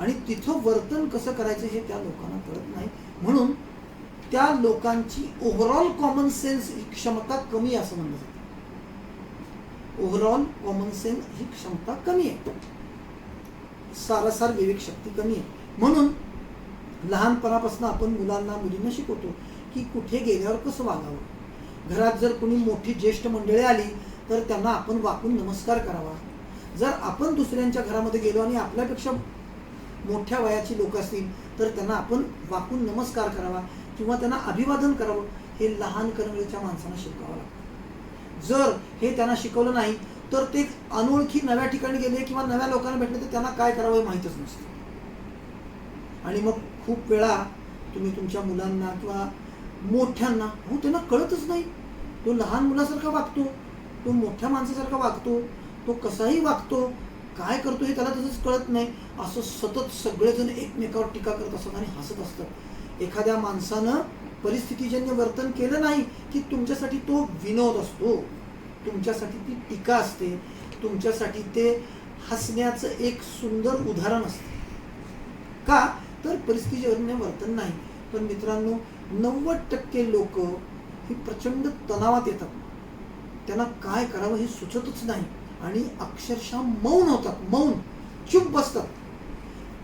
आणि तिथं वर्तन कसं करायचं हे त्या लोकांना कळत नाही. म्हणून त्या लोकांची ओव्हरऑल कॉमन सेन्स ही क्षमता कमी आहे असं म्हणलं जातं. ओव्हरऑल कॉमन सेन्स ही क्षमता कमी आहे, सारासार विवेक शक्ती कमी आहे. म्हणून लहानपणापासून आपण मुलांना, मुलींना शिकवतो की कुठे गेल्यावर कसं वागावं. घरात जर कोणी मोठी ज्येष्ठ मंडळी आली तर त्यांना आपण वाकून नमस्कार करावा. जर आपण दुसऱ्यांच्या घरामध्ये गेलो आणि आपल्यापेक्षा मोठ्या वयाची लोक असतील तर त्यांना आपण वाकून नमस्कार करावा किंवा त्यांना अभिवादन करावं. हे लहान करंगळीच्या माणसांना शिकवावं लागतं. जर हे त्यांना शिकवलं नाही तर ते अनोळखी नव्या ठिकाणी गेले किंवा नव्या लोकांना भेटले तर त्यांना काय करावं हे माहीतच नसतं. आणि मग खूप वेळा तुम्ही तुमच्या मुलांना किंवा मोठ्यांना त्यांना कळतच नाही. तो लहान मुलासारखा वागतो, तो मोठ्या माणसासारखा वागतो, तो कसाही वागतो, काय करतो हे त्याला तसंच कळत नाही. असं सतत सगळेजण एकमेकावर टीका करत असतात आणि हसत असतात. एखाद्या माणसानं परिस्थितीजन्य वर्तन केलं नाही की तुमच्यासाठी तो विनोद असतो, तुमच्यासाठी ती टीका असते, तुमच्यासाठी ते हसण्याचं एक सुंदर उदाहरण असते. का तर परिस्थितीजन्य वर्तन नाही. पण मित्रांनो, 90% लोक ही प्रचंड तणावात येतात. त्यांना काय करावं हे सुचतच नाही आणि अक्षरशः मौन होतात, मौन, चुप बसतात.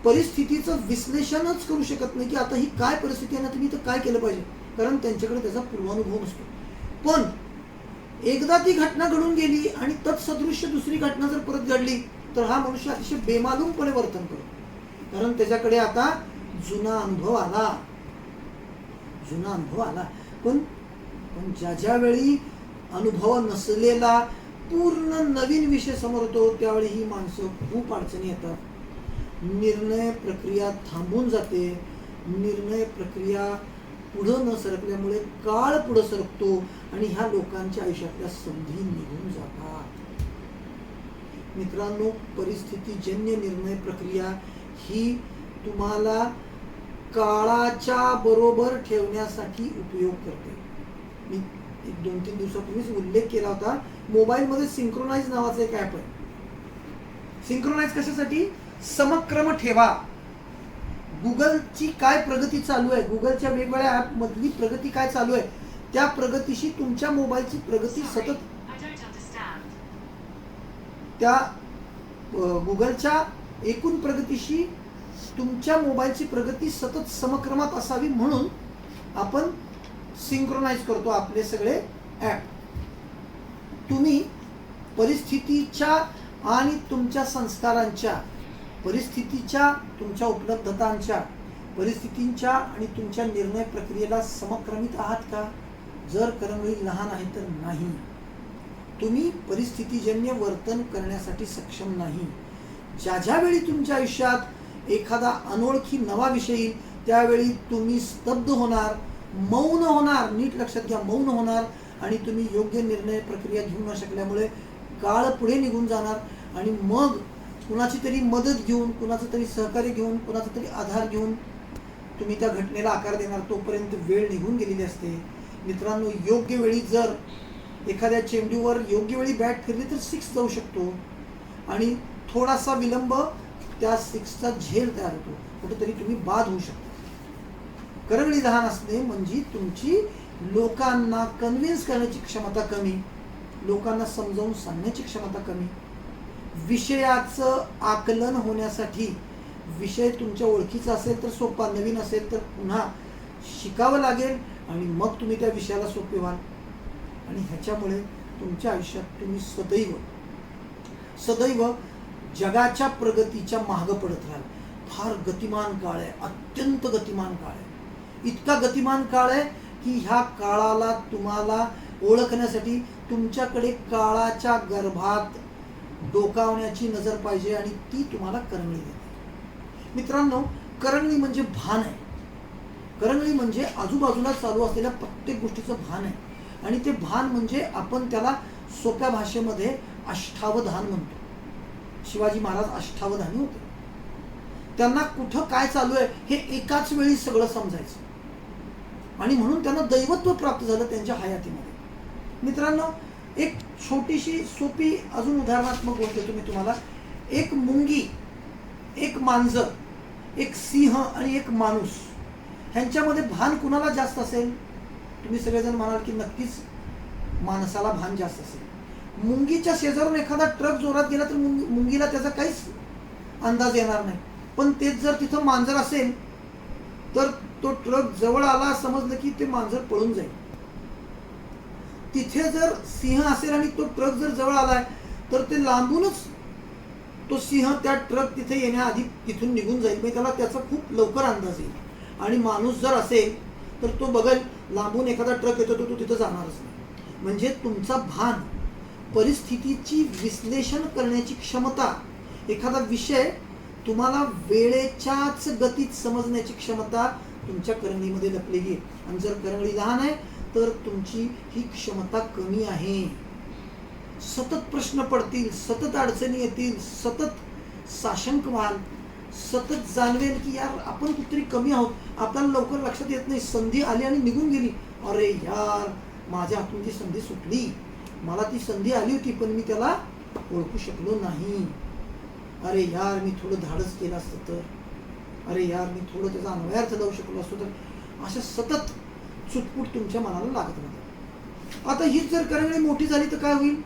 परिस्थितीचं विश्लेषणच करू शकत नाही की आता ही काय परिस्थिती आहे ना, तुम्ही तर काय केलं पाहिजे, कारण त्यांच्याकडे त्याचा पूर्वानुभव नसतो. पण एकदा ती घटना घडून गेली आणि तत्सदृश्य दुसरी घटना जर परत घडली तर हा मनुष्य अतिशय बेमालूमपणे वर्तन करतो, कारण त्याच्याकडे आता जुना अनुभव आला. पण ज्या ज्या वेळी अनुभव नसलेला पूर्ण नवीन विषय समोर येतो त्यावेळी ही माणसं खूप अडचणी येतात. निर्णय प्रक्रिया थांबून जाते. निर्णय प्रक्रिया पुढं न सरकल्यामुळे काळ पुढं सरकतो आणि ह्या लोकांच्या आयुष्यातल्या संधी निघून जातात. मित्रांनो, परिस्थितीजन्य निर्णय प्रक्रिया ही तुम्हाला काळाच्या बरोबर ठेवण्यासाठी उपयोग करते. मी 2-3 दिवसापूर्वीच उल्लेख केला होता, मोबाईलमध्ये सिंक्रोनाइज नावाचं एक ॲप आहे. सिंक्रोनाइज कशासाठी? समक्रम ठेवा. गुगलची काय प्रगती चालू आहे, गुगलच्या वेगवेगळ्या ॲप मधली प्रगती काय चालू आहे, त्या प्रगतीशी तुमच्या मोबाईलची प्रगती सतत, त्या गुगलच्या एकूण प्रगतीशी तुमच्या मोबाईलची प्रगती सतत समक्रमात असावी म्हणून आपण सिंक्रोनाइज करतो आपले सगळे ॲप. तुम्ही परिस्थितीच्या आणि तुमच्या संस्कारांच्या, परिस्थितीच्या, तुमच्या उपलब्धतांच्या, परिस्थितींच्या आणि तुमच्या निर्णय प्रक्रियेला समक्रमित आहात का? जर करंगळी लहान आहे तर नाही. तुम्ही परिस्थितीजन्य वर्तन करण्यासाठी सक्षम नाही. ज्या ज्या वेळी तुमच्या आयुष्यात एखादा अनोळखी नवा विषय येईल त्यावेळी तुम्ही स्तब्ध होणार, मौन होणार. नीट लक्षात घ्या, मौन होणार आणि तुम्ही योग्य निर्णय प्रक्रिया घेऊ न शकल्यामुळे काळ पुढे निघून जाणार आणि मग कुणाची तरी मदत घेऊन, कुणाचं तरी सहकार्य घेऊन, कुणाचा तरी आधार घेऊन तुम्ही त्या घटनेला आकार देणार. तोपर्यंत वेळ निघून गेलेली असते. मित्रांनो, योग्य वेळी जर एखाद्या चेंडूवर योग्य वेळी बॅट फिरली तर 6 जाऊ शकतो आणि थोडासा विलंब त्या 6चा झेल तयार होतो, कुठेतरी तुम्ही बाद होऊ शकता. करंगळी लहान असणे म्हणजे तुमची लोकांना कन्व्हिन्स करण्याची क्षमता कमी, लोकांना समजावून सांगण्याची क्षमता कमी, विषयाचं आकलन होण्यासाठी विषय तुमच्या ओळखीचा असेल तर सोपा, नवीन असेल तर पुन्हा शिकावं लागेल आणि मग तुम्ही त्या विषयाला सोपे व्हाल. आणि ह्याच्यामुळे तुमच्या आयुष्यात तुम्ही सदैव जगाच्या प्रगतीच्या मागं पडत राहाल. फार गतिमान काळ आहे, अत्यंत गतिमान काळ आहे. इतका गतिमान काळ आहे की ह्या काळाला तुम्हाला ओळखण्यासाठी तुमच्याकडे काळाच्या गर्भात डोकावण्याची नजर पाहिजे आणि ती तुम्हाला करंगळी देते. मित्रांनो, करंगळी म्हणजे भान आहे. करंगळी म्हणजे आजूबाजूला चालू असलेल्या प्रत्येक गोष्टीचं भान आहे आणि ते भान म्हणजे आपण त्याला सोप्या भाषेमध्ये अष्टावधान म्हणतो. शिवाजी महाराज अष्टावधानी होते. त्यांना कुठं काय चालू आहे हे एकाच वेळी सगळं समजायचं आणि म्हणून त्यांना दैवत्व प्राप्त झालं त्यांच्या हयातीमध्ये. मित्रांनो, एक छोटीशी सोपी अजून उदाहरणात्मक गोष्ट तुम्ही तुम्हाला, एक मुंगी, एक मांजर, एक सिंह आणि एक माणूस, ह्यांच्यामध्ये भान कुणाला जास्त असेल? तुम्ही सगळेजण म्हणाल की नक्कीच माणसाला भान जास्त असेल. मुंगीच्या शेजारून एखादा ट्रक जोरात गेला तर मुंगीला त्याचा काहीच अंदाज येणार नाही, पण तेच जर तिथं मांजर असेल तर तो ट्रक जवळ आला समजलं की ते मांजर पळून जाईल. तिथे जर सिंह असेल आणि तो ट्रक जर जवळ आलाय तर ते लांबूनच तो सिंह त्या ट्रक तिथे येण्याआधी तिथून निघून जाईल, म्हणजे त्याला त्याचा खूप लवकर अंदाज येईल. आणि माणूस जर असेल तर तो बघेल लांबून एखादा ट्रक येतो तो तिथं जाणारच नाही. म्हणजे तुमचा भान, परिस्थितीची विश्लेषण करण्याची क्षमता, एखादा विषय तुम्हाला वेळेच्याच गतीत समजण्याची क्षमता तुमच्या करंगळीमध्ये लपलेली आहे. आणि जर करंगळी लहान आहे तर तुमची ही क्षमता कमी आहे. सतत प्रश्न पडतील, सतत अडचणी येतील, सतत साशंक व्हाल, सतत जाणवेल की यार आपण कुठेतरी कमी आहोत, आपल्याला लवकर लक्षात येत नाही, संधी आली आणि निघून गेली, अरे यार माझ्या हातून ती संधी सुटली, मला ती संधी आली होती पण मी त्याला ओळखू शकलो नाही, अरे यार मी थोडं धाडस केलं असतं तर, अरे यार मी थोडं त्याचा अन्वयार्थ लावू शकलो असतो तर, अशा सतत चुटपुट तुमच्या मनाला लागत राहतात. आता हीच जर करंगळी मोठी झाली तर काय होईल?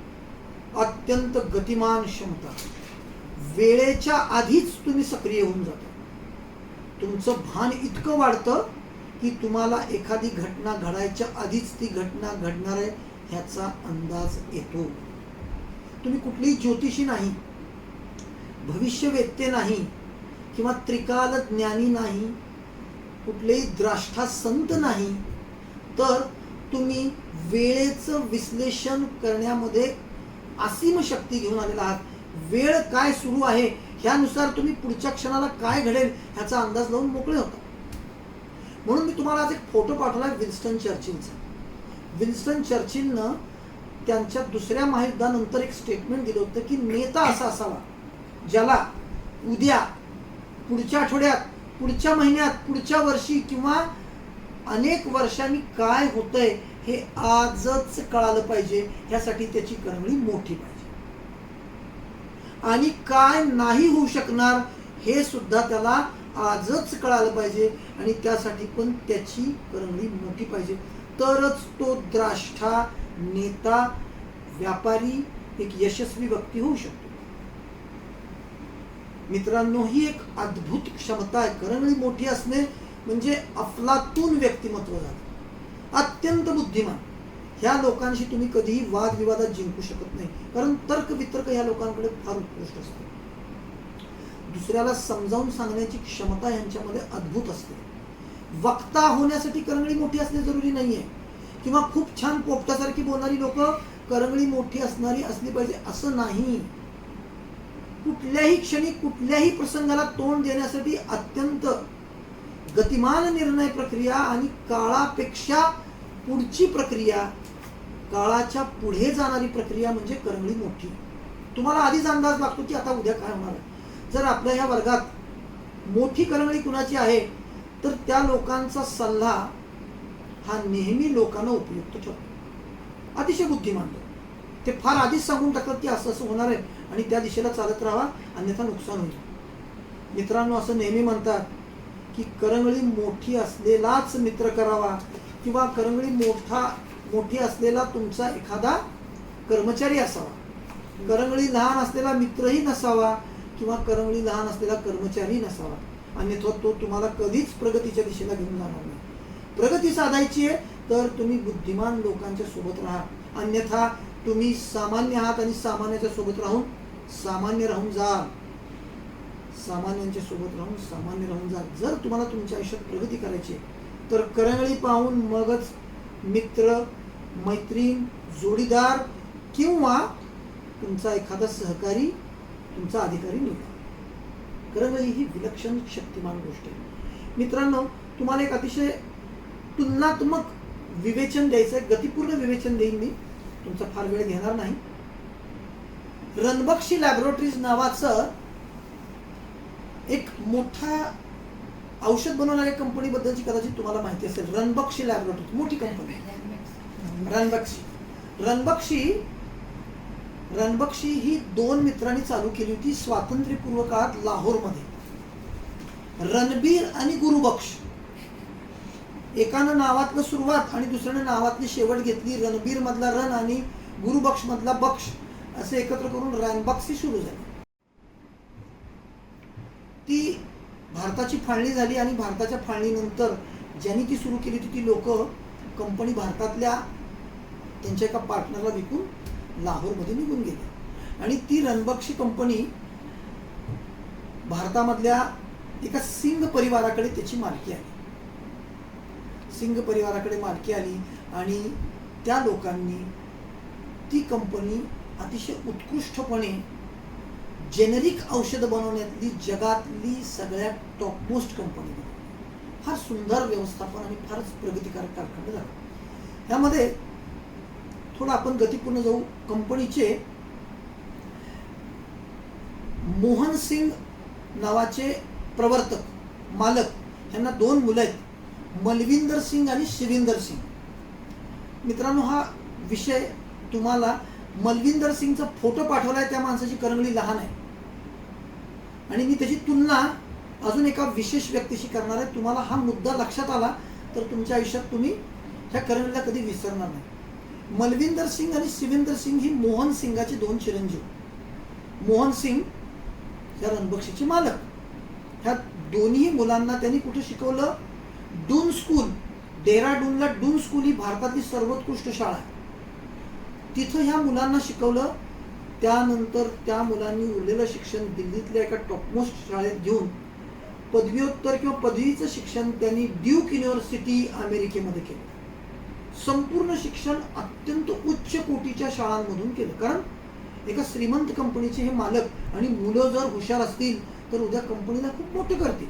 अत्यंत गतिमान क्षमता, वेळेच्या आधीच तुम्ही सक्रिय होऊन जाता. तुमचं भान इतकं वाढतं की तुम्हाला एखादी घटना घडायच्या आधीच ती घटना घडणार आहे ह्याचा अंदाज येतो. तुम्ही कुठलीही ज्योतिषी नाही, भविष्यवेत्ते नाही, किंवा त्रिकाल ज्ञानी नाही, कुठलेही द्राष्टा संत नाही, तर तुम्ही वेळेचं विश्लेषण करण्यामध्ये असीम शक्ती घेऊन आलेला आहात. वेळ काय सुरू आहे ह्यानुसार तुम्ही पुढच्या क्षणाला काय घडेल ह्याचा अंदाज लावून मोकळे होता. म्हणून मी तुम्हाला आज एक फोटो पाठवला विन्स्टन चर्चिलचा. विन्स्टन चर्चिलनं त्यांच्या दुसऱ्या महायुद्धानंतर एक स्टेटमेंट दिलं होतं की नेता असा असावा ज्याला उद्या, पुढच्या आठवड्यात, पुढच्या महिन्यात, पुढच्या वर्षी किंवा अनेक वर्षांनी काय होतंय हे आजच कळालं पाहिजे. ह्यासाठी त्याची करंगळी मोठी पाहिजे. आणि काय नाही होऊ शकणार हे सुद्धा त्याला आजच कळालं पाहिजे. आणि त्यासाठी पण त्याची करंगळी मोठी पाहिजे. तरच तो द्राष्टा, नेता, व्यापारी, एक यशस्वी व्यक्ती होऊ शकतो. मित्रांनो, ही एक अद्भुत क्षमता आहे. करंगळी मोठी असणे म्हणजे अफलातून व्यक्तिमत्व झालं. अत्यंत बुद्धिमान. ह्या लोकांशी तुम्ही कधीही वादविवादात जिंकू शकत नाही, कारण तर्क वितर्क ह्या लोकांकडे फार उत्कृष्ट असते. दुसऱ्याला समजावून सांगण्याची क्षमता यांच्यामध्ये अद्भुत असते. वक्ता होण्यासाठी करंगळी मोठी असणे जरुरी नाहीये, किंवा खूप छान पोपटासारखी बोलणारी लोक करंगळी मोठी असणारी असली पाहिजे असं नाही. कुठल्याही क्षणी, कुठल्याही प्रसंगाला तोंड देण्यासाठी अत्यंत गतिमान निर्णय प्रक्रिया आणि काळापेक्षा पुढची प्रक्रिया, काळाच्या पुढे जाणारी प्रक्रिया म्हणजे करंगळी मोठी. तुम्हाला आधीच अंदाज लागतो की आता उद्या काय होणार आहे. जर आपल्या ह्या वर्गात मोठी करंगळी कुणाची आहे तर त्या लोकांचा सल्ला हा नेहमी लोकांना उपयुक्त ठरतो. अतिशय बुद्धिमान लोक. ते फार आधीच सांगून टाकतात की असं असं होणार आहे आणि त्या दिशेला चालत राहावा, अन्यथा नुकसान होईल. मित्रांनो, असं नेहमी म्हणतात की करंगळी मोठी असलेलाच मित्र करावा, किंवा करंगळी मोठी असलेला तुमचा एखादा कर्मचारी असावा. करंगळी लहान असलेला मित्रही नसावा, किंवा करंगळी लहान असलेला कर्मचारी नसावा, अन्यथा तो तुम्हाला कधीच प्रगतीच्या दिशेला घेऊन जाणार नाही. प्रगती साधायची आहे तर तुम्ही बुद्धिमान लोकांच्या सोबत राहा, अन्यथा तुम्ही सामान्य आहात आणि सामान्याच्या सोबत राहून सामान्य राहून जाल. सामान्यांच्या सोबत राहून सामान्य राहून जाल. जर तुम्हाला तुमच्या आयुष्यात प्रगती करायची तर करंगळी पाहून मगच मित्र, मैत्रीण, जोडीदार किंवा तुमचा एखादा सहकारी, तुमचा अधिकारी निवडा. करंगळी ही विलक्षण शक्तिमान गोष्ट आहे. मित्रांनो, तुम्हाला एक अतिशय तुलनात्मक विवेचन द्यायचं आहे. गतिपूर्ण विवेचन देईन मी, तुमचा फार वेळ घेणार नाही. रणबक्षी लॅबोरेटरीज नावाचं एक मोठा औषध बनवणाऱ्या कंपनी बद्दलची कदाचित तुम्हाला माहिती असेल. रणबक्षी लॅबोरेटरी मोठी कंपनी आहे. रणबक्षी ही दोन मित्रांनी चालू केली होती स्वातंत्र्यपूर्व काळात लाहोरमध्ये. रणबीर आणि गुरुबक्ष. एकानं नावातलं सुरुवात आणि दुसऱ्यानं नावातली शेवट घेतली. रणबीर मधला रण आणि गुरुबक्ष मधला बक्ष असे एकत्र करून रणबक्षी सुरू झाली. ती भारताची फाळणी झाली आणि भारताच्या फाळणीनंतर ज्यांनी ती सुरू केली होती ती लोक कंपनी भारतातल्या त्यांच्या एका पार्टनरला विकून लाहोरमध्ये निघून गेली. आणि ती रणबक्षी कंपनी भारतामधल्या एका सिंग परिवाराकडे त्याची मालकी आली. सिंग परिवाराकडे मालकी आली आणि त्या लोकांनी ती कंपनी अतिशय उत्कृष्टपणे जेनेरिक औषधं बनवण्यातली जगातली सगळ्यात टॉपमोस्ट कंपनी बनवली. फार सुंदर व्यवस्थापन आणि फारच प्रगतिकारक कारखाना झाला. यामध्ये थोडं आपण गतिपूर्ण जाऊ. कंपनीचे मोहन सिंग नावाचे प्रवर्तक, मालक यांना दोन मुलं आहेत, मलविंदर सिंग आणि शिविंदर सिंग. मित्रांनो, हा विषय तुम्हाला मलविंदर सिंगचा फोटो पाठवलाय. त्या माणसाची करंगळी लहान आहे आणि मी त्याची तुलना अजून एका विशेष व्यक्तीशी करणार आहे. तुम्हाला हा मुद्दा लक्षात आला तर तुमच्या आयुष्यात तुम्ही ह्या करंगळीला कधी विसरणार नाही. मलविंदर सिंग आणि शिविंदर सिंग ही मोहन सिंगाचे दोन चिरंजीव. मोहन सिंग या रणबक्षीचे मालक. ह्या दोन्ही मुलांना त्यांनी कुठे शिकवलं? डून स्कूल. डेहराडूनला डून स्कूल ही भारतातली सर्वोत्कृष्ट शाळा आहे. तिथं ह्या मुलांना शिकवलं. त्यानंतर त्या मुलांनी उरलेलं शिक्षण दिल्लीतल्या एका टॉपमोस्ट शाळेत घेऊन पदव्युत्तर किंवा पदवीचं शिक्षण त्यांनी ड्यूक युनिव्हर्सिटी अमेरिकेमध्ये केलं. संपूर्ण शिक्षण अत्यंत उच्च कोटीच्या शाळांमधून केलं. कारण एका श्रीमंत कंपनीचे हे मालक आणि मुलं जर हुशार असतील तर उद्या कंपनीला खूप मोठं करतील.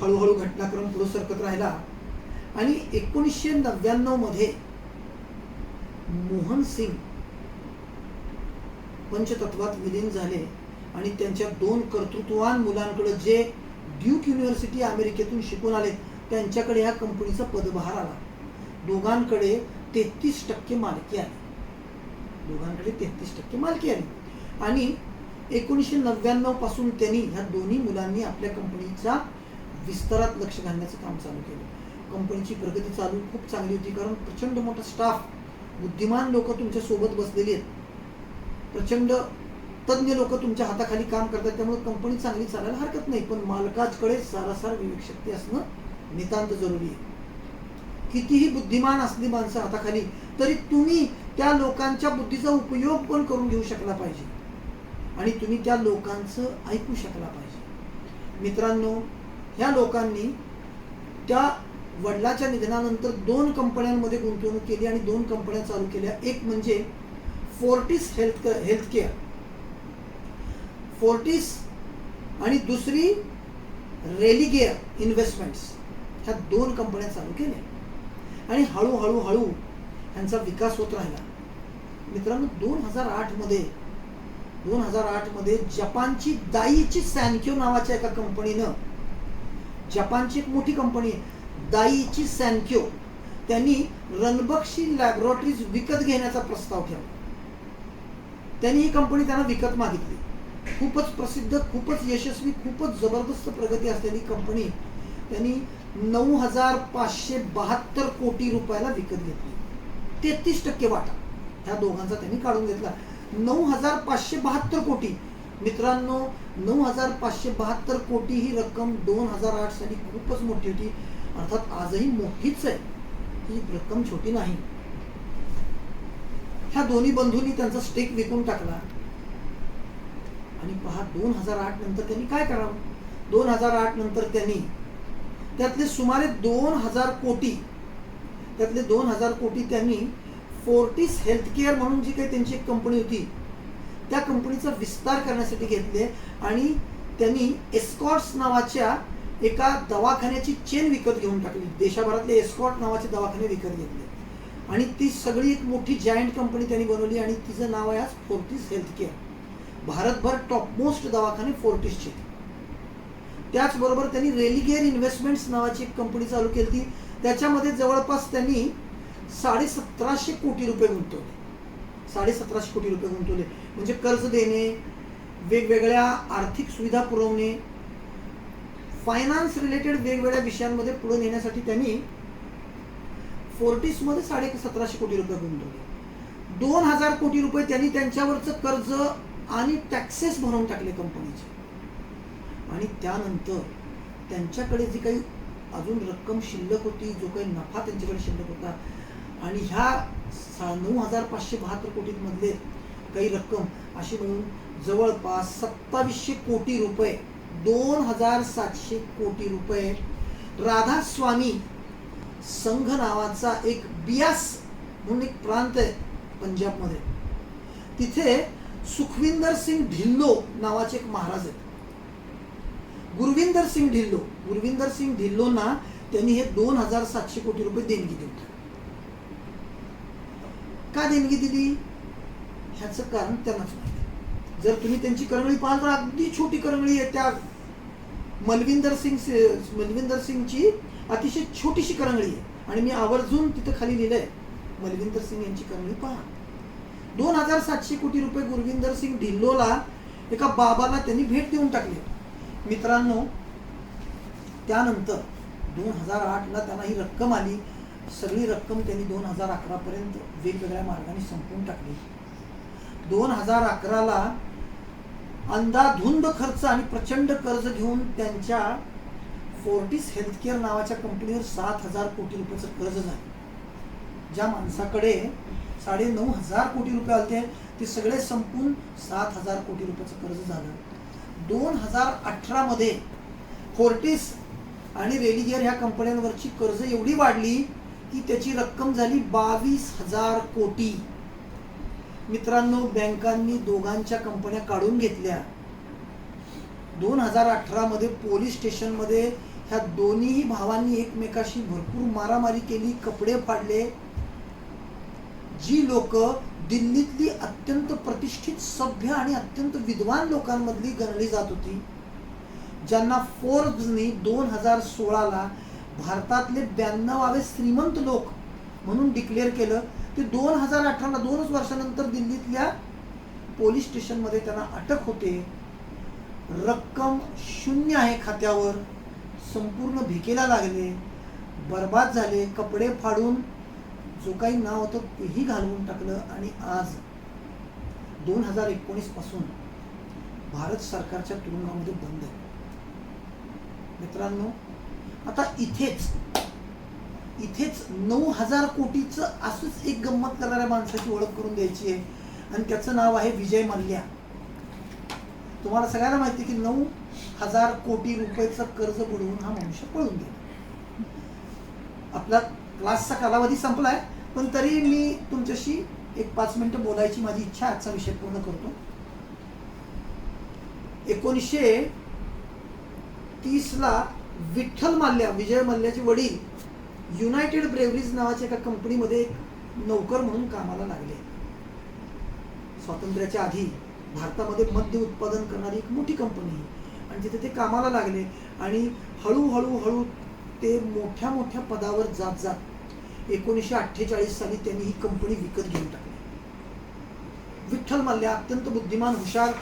हळूहळू घटनाक्रम पुढे सरकत राहिला आणि 1999 मध्ये मोहन सिंग पंचतत्वात विलीन झाले आणि त्यांच्या 2 कर्तृत्ववान मुलांकडे जे ड्यूक युनिव्हर्सिटी अमेरिकेतून शिकून आले त्यांच्याकडे ह्या कंपनीचा पदभार आला. दोघांकडे 33% मालकी आली. दोघांकडे 33% मालकी आली आणि 1999 पासून त्यांनी ह्या दोन्ही मुलांनी आपल्या कंपनीच्या विस्तारात लक्ष घालण्याचं काम चालू केलं. कंपनीची प्रगती चालू खूप चांगली होती. कारण प्रचंड मोठा स्टाफ, बुद्धिमान लोक तुमच्या सोबत बसलेली आहेत, प्रचंड तज्ञ लोक तुमच्या हाताखाली काम करतात. त्यामुळे कंपनी चांगली चालायला हरकत नाही. पण मालकाकडे सारासार विवेकशक्ती असणं नितांत जरुरी आहे. कितीही बुद्धिमान असली माणसं हाताखाली तरी तुम्ही त्या लोकांच्या बुद्धीचा उपयोग पण करून घेऊ शकला पाहिजे आणि तुम्ही त्या लोकांचं ऐकू शकला पाहिजे. मित्रांनो, ह्या लोकांनी त्या वडिलाच्या निधनानंतर 2 कंपन्यांमध्ये गुंतवणूक केली आणि 2 कंपन्या चालू केल्या. एक म्हणजे फोर्टिस हेल्थकेअर फोर्टिस आणि दुसरी रेलिगेअर इन्व्हेस्टमेंट्स. ह्या 2 कंपन्या चालू केल्या आणि हळूहळू यांचा विकास होत राहिला. मित्रांनो, 2008 मध्ये जपानची दाईची सॅनक्यो नावाच्या एका कंपनीनं, जपानची एक मोठी कंपनी आहे दाईची सॅनक्यो, त्यांनी रणबक्षी लॅबोरेटरीज विकत घेण्याचा प्रस्ताव ठेवला. त्यांनी ही कंपनी त्यांना विकत मागितली. खूपच प्रसिद्ध, खूपच यशस्वी, खूपच जबरदस्त प्रगती असलेली कंपनी त्यांनी 9,572 कोटी रुपयाला विकत घेतली. 33% वाटा ह्या दोघांचा त्यांनी काढून घेतला. 9,572 कोटी. मित्रांनो, 9,572 कोटी ही रक्कम 2008 साली खूपच मोठी होती. अर्थात आजही मोठीच आहे, ही रक्कम छोटी नाही. ह्या दोन्ही बंधूंनी त्यांचा स्टेक विकून टाकला आणि पहा 2008 नंतर त्यांनी काय करावं. 2008 नंतर त्यांनी त्यातले सुमारे 2,000 कोटी त्यांनी फोर्टिस हेल्थकेअर म्हणून जी काही त्यांची एक कंपनी होती त्या कंपनीचा विस्तार करण्यासाठी घेतले आणि त्यांनी एस्कॉर्ट्स नावाच्या एका दवाखान्याची चेन विकत घेऊन टाकली. देशभरातले एस्कॉर्ट नावाचे दवाखाने विकत घेतले आणि ती सगळी एक मोठी जायंट कंपनी त्यांनी बनवली आणि तिचं नाव आहे आज फोर्टिस हेल्थकेअर. भारतभर टॉपमोस्ट दवाखाने फोर्टिसचे. त्याचबरोबर त्यांनी रेलिगेअर इन्व्हेस्टमेंट्स नावाची एक कंपनी चालू केली. त्याच्यामध्ये जवळपास त्यांनी 1750 कोटी रुपये गुंतवले. 1750 कोटी रुपये गुंतवले म्हणजे कर्ज देणे, वेगवेगळ्या आर्थिक सुविधा पुरवणे, फायनान्स रिलेटेड वेगवेगळ्या विषयांमध्ये पुढे नेण्यासाठी त्यांनी फोर्टिसमध्ये 1750 कोटी रुपये गुंतवले. 2,000 कोटी रुपये त्यांनी त्यांच्यावरचं कर्ज आणि टॅक्सेस भरून टाकले कंपनीचे. आणि त्यानंतर त्यांच्याकडे जी काही अजून रक्कम शिल्लक होती, जो काही नफा त्यांच्याकडे शिल्लक होता आणि ह्या 9,572 कोटींमधले काही रक्कम अशी मिळून जवळपास 2700 कोटी रुपये, 2,700 कोटी रुपये राधास्वामी संघ नावाचा एक बियास म्हणून एक प्रांत आहे पंजाबमध्ये, तिथे सुखविंदर सिंग ढिल्लो नावाचे एक महाराज आहेत. गुरविंदर सिंग ढिल्लोंना त्यांनी हे 2,700 कोटी रुपये देणगी दिली. का देणगी दिली ह्याचं कारण त्यांनाच माहिती. जर तुम्ही त्यांची करंगळी पाहाल तर अगदी छोटी करंगळी आहे. त्या मलविंदर सिंगची अतिशय छोटीशी करंगळी आहे आणि मी आवर्जून तिथं खाली लिहिलंय मलविंदर सिंग यांची करंगळी पहा. 2,700 कोटी रुपये गुरविंदर सिंग ढिल्लोला एका बाबाला त्यांनी भेट देऊन टाकली. मित्रांनो, त्यानंतर 2008ला त्यांना ही रक्कम आली. सगळी रक्कम त्यांनी 2011 पर्यंत वेगवेगळ्या मार्गाने संपवून टाकली. 2011ला अंधाधुंद खर्च आणि प्रचंड कर्ज घेऊन त्यांच्या फोर्टिस हेल्थकेअर नावाच्या कंपनीवर 7,000 कोटी रुपयाचं कर्ज झालं. ज्या माणसाकडे 9,500 कोटी रुपये आलते ते सगळे संपून 7,000 कोटी रुपयाचं कर्ज झालं. 2018 मध्ये फोर्टिस आणि रेलिगेअर ह्या कंपन्यांवरची कर्ज एवढी वाढली की त्याची रक्कम झाली 22,000 कोटी. मित्रांनो, बँकांनी दोघांच्या कंपन्या काढून घेतल्या. 2018 मध्ये पोलीस स्टेशनमध्ये ह्या दोन्ही भावांनी एकमेकाशी भरपूर मारामारी केली, कपडे फाडले. जी लोक दिल्लीतली अत्यंत प्रतिष्ठित, सभ्य आणि अत्यंत विद्वान लोकांमधली गणली जात होती, ज्यांना फोर्ब्सनी 2016ला भारतातले 92वे श्रीमंत लोक म्हणून डिक्लेअर केलं, ते 2018ला 2 वर्षानंतर दिल्लीतल्या पोलीस स्टेशनमध्ये त्यांना अटक होते. रक्कम 0 आहे खात्यावर, संपूर्ण भिकेला लागले, बर्बाद झाले, कपडे फाडून जो काही नाव होतं तेही घालवून टाकलं. आणि आज 2019 पासून भारत सरकारच्या तुरुंगामध्ये बंद आहे. मित्रांनो, आता इथेच 9,000 कोटीचं असंच एक गंमत करणाऱ्या माणसाची ओळख करून द्यायची आहे आणि त्याचं नाव आहे विजय मल्ल्या. तुम्हाला सगळ्यांना माहिती की 9,000 कोटी रुपयाचं कर्ज बुडवून हा मनुष्य पळून गेला. आपला क्लासचा कालावधी संपलाय, पण तरी मी तुमच्याशी एक 5 मिनिटं बोलायची माझी इच्छा, आजचा विषय पूर्ण करतो. 1930ला विठ्ठल मल्ल्या, विजय मल्ल्याचे वडील, युनायटेड ब्रेवरीज नावाच्या एका कंपनीमध्ये नोकर म्हणून कामाला लागले. स्वातंत्र्याच्या आधी भारतामध्ये मद्य उत्पादन करणारी एक मोठी कंपनी आणि तिथे ते कामाला लागले आणि हळूहळू ते मोठ्या मोठ्या पदावर जात 1948 साली त्यांनी ही कंपनी विकत घेऊन टाकली. विठ्ठल मल्ल्या अत्यंत बुद्धिमान, हुशार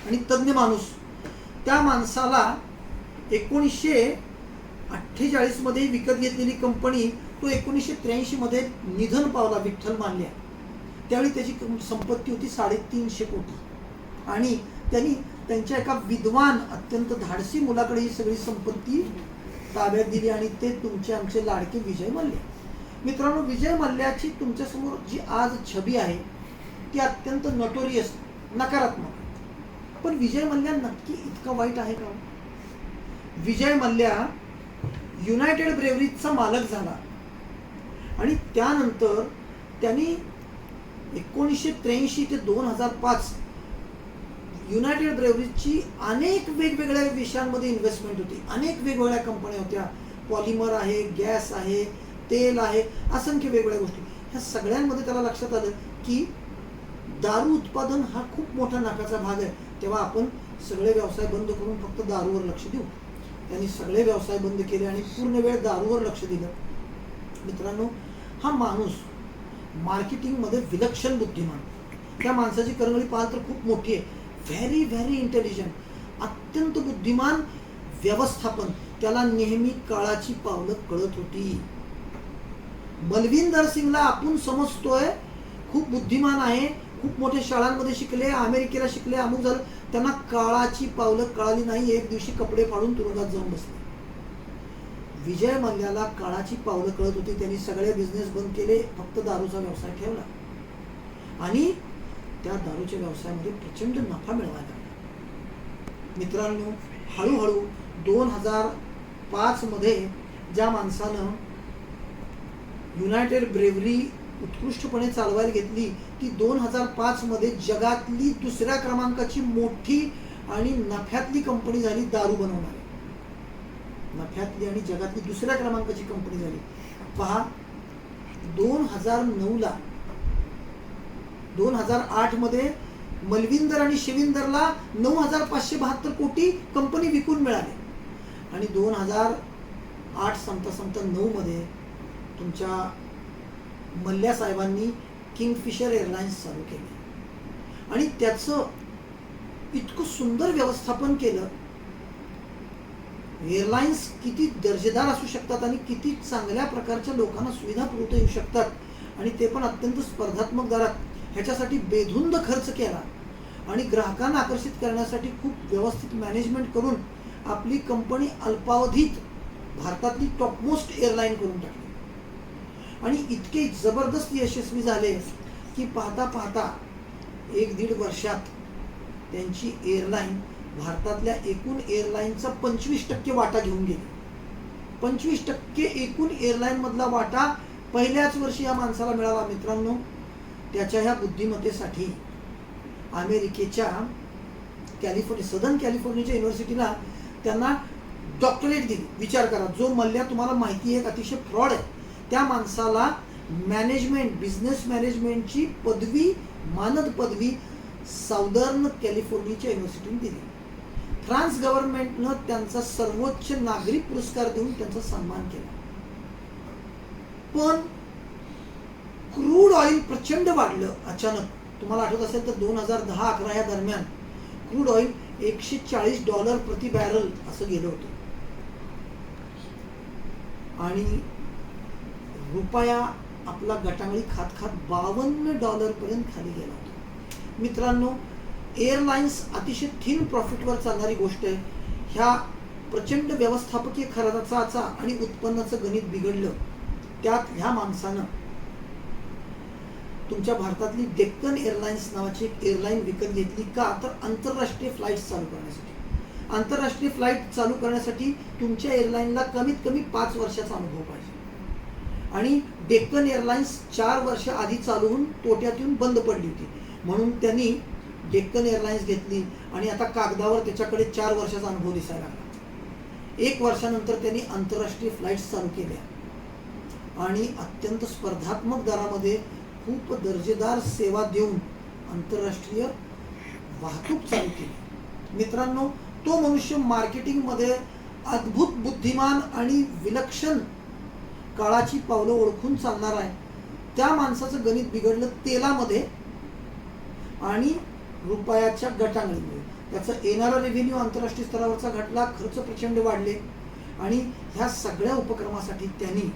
आणि तज्ञ माणूस. त्या माणसाला 1948 मध्ये विकत घेतलेली कंपनी, तो 1983 मध्ये निधन पावला विठ्ठल मल्ल्या. त्यावेळी त्याची संपत्ती होती 350 कोटी आणि त्यांनी त्यांच्या एका विद्वान अत्यंत धाडसी मुलाकडे ही सगळी संपत्ती ताब्यात दिली आणि ते तुमचे आमचे लाडके विजय मल्ल्या. मित्रांनो, विजय मल्ल्याची तुमच्यासमोर जी आज छबी आहे ती अत्यंत नोटोरियस, नकारात्मक. पण विजय मल्ल्या नक्की इतका वाईट आहे का? विजय मल्ल्या युनायटेड ब्रेवरीजचा मालक झाला आणि त्यानंतर त्यांनी 1983 ते 2005 युनायटेड ब्रेवरीजची अनेक वेगवेगळ्या विषयांमध्ये इन्व्हेस्टमेंट होती. अनेक वेगवेगळ्या कंपन्या होत्या. पॉलिमर आहे, गॅस आहे, तेल आहे, असंख्य वेगवेगळ्या गोष्टी. ह्या सगळ्यांमध्ये त्याला लक्षात आलं की दारू उत्पादन हा खूप मोठा नफ्याचा भाग आहे. तेव्हा आपण सगळे व्यवसाय बंद करून फक्त दारूवर लक्ष देऊ. त्यांनी सगळे व्यवसाय बंद केले आणि पूर्ण वेळ दारूवर लक्ष दिलं. मित्रांनो, हा माणूस मार्केटिंगमध्ये विलक्षण बुद्धिमान. त्या माणसाची करंगळी पाहाल तर खूप मोठी आहे. व्हेरी व्हेरी इंटेलिजंट, अत्यंत बुद्धिमान. व्यवस्थापन, त्याला नेहमी काळाची पावलं कळत होती. बलविंदर सिंगला आपण समजतोय खूप बुद्धिमान आहे, खूप मोठ्या शाळांमध्ये शिकले, अमेरिकेला शिकले, अमुक झालं, त्यांना काळाची पावलं कळाली नाही. एक दिवशी कपडे फाडून तुरुंगात जाऊन बसले. विजय मल्ल्याला काळाची पावलं कळत होती. त्यांनी सगळे बिझनेस बंद केले, फक्त दारूचा व्यवसाय ठेवला आणि त्या दारूच्या व्यवसायामध्ये प्रचंड नफा मिळवायला लागला. मित्रांनो, हळूहळू 2005 मध्ये ज्या माणसानं युनायटेड ब्रेवरी उत्कृष्टपणे चालवायला घेतली, ती 2005 मध्ये जगातली 2ऱ्या क्रमांकाची मोठी आणि नफ्यातली कंपनी झाली दारू बनवणारी. नफ्यातली आणि जगातली 2ऱ्या क्रमांकाची कंपनी झाली. पहा, 2008 मध्ये मलविंदर आणि शिविंदरला 9,572 कोटी कंपनी विकून मिळाली आणि 2008 संपता 9 मध्ये तुमच्या मल्ल्या साहेबांनी किंगफिशर एअरलाइन्स चालू केली आणि त्याचं इतकं सुंदर व्यवस्थापन केलं. एअरलाइन्स किती दर्जेदार असू शकतात आणि किती चांगल्या प्रकारच्या लोकांना सुविधा पुरवता येऊ शकतात आणि ते पण अत्यंत स्पर्धात्मक दरात. ह्याच्यासाठी बेधुंद खर्च केला आणि ग्राहकांना आकर्षित करण्यासाठी खूप व्यवस्थित मॅनेजमेंट करून आपली कंपनी अल्पावधीत भारतातली टॉपमोस्ट एअरलाईन करून टाकली. आणि इतके जबरदस्त यशस्वी झाले की पाहता पाहता 1-1.5 वर्षात त्यांची एअरलाईन भारतातल्या एकूण एअरलाईनचा 25% वाटा घेऊन गेली. 25% एकूण एअरलाईन मधला वाटा पहिल्याच वर्षी या माणसाला मिळाला. मित्रांनो, त्याच्या ह्या बुद्धिमत्तेसाठी अमेरिकेच्या सदर्न कॅलिफोर्नियाच्या युनिव्हर्सिटीला त्यांना डॉक्टरेट दिली. विचार करा, जो मल्ल्या तुम्हाला माहिती आहे अतिशय फ्रॉड आहे, त्या माणसाला मॅनेजमेंट, बिझनेस मॅनेजमेंटची पदवी, मानद पदवी सदर्न कॅलिफोर्नियाच्या युनिव्हर्सिटीने दिली. फ्रान्स गव्हर्नमेंटनं त्यांचा सर्वोच्च नागरी पुरस्कार देऊन त्यांचा सन्मान केला. पण क्रूड ऑइल प्रचंड वाढलं अचानक. तुम्हाला आठवत असेल तर 2010-11 या दरम्यान क्रूड ऑइल $140 प्रति बॅरल असं गेलं होतं आणि रुपया आपला गटांगळी खात खात $52 पर्यंत खाली गेला होता. मित्रांनो, एअरलाइन्स अतिशय थिन प्रॉफिटवर चालणारी गोष्ट आहे. ह्या प्रचंड व्यवस्थापकीय खर्चाचा आणि उत्पन्नाचं गणित बिघडलं. त्यात ह्या माणसानं तुमच्या भारतातली डेक्कन एअरलाइन्स नावाची एक एअरलाईन विकत घेतली. का? तर आंतरराष्ट्रीय फ्लाईट्स चालू करण्यासाठी. आंतरराष्ट्रीय फ्लाईट चालू करण्यासाठी तुमच्या एअरलाईनला कमीत कमी 5 वर्षाचा अनुभव पाहिजे आणि डेक्कन एअरलाइन्स 4 वर्ष आधी चालू होऊन तोट्यात येऊन बंद पडली होती. म्हणून त्यांनी डेक्कन एअरलाइन्स घेतली आणि आता कागदावर त्याच्याकडे 4 वर्षाचा अनुभव दिसायला लागला. 1 वर्षानंतर त्यांनी आंतरराष्ट्रीय फ्लाईट्स चालू केल्या आणि अत्यंत स्पर्धात्मक दरामध्ये खूप दर्जेदार सेवा देऊन आंतरराष्ट्रीय वाहतूक चालू केली. मित्रांनो, तो मनुष्य मार्केटिंगमध्ये अद्भुत बुद्धिमान आणि विलक्षण काळाची पावलं ओळखून चालणार आहे. त्या माणसाचं गणित बिघडलं तेलामध्ये आणि रुपयाच्या गटांगळीमुळे. त्याचं येणारा रेव्हेन्यू आंतरराष्ट्रीय स्तरावरचा घटला, खर्च प्रचंड वाढले आणि ह्या सगळ्या उपक्रमासाठी त्यांनी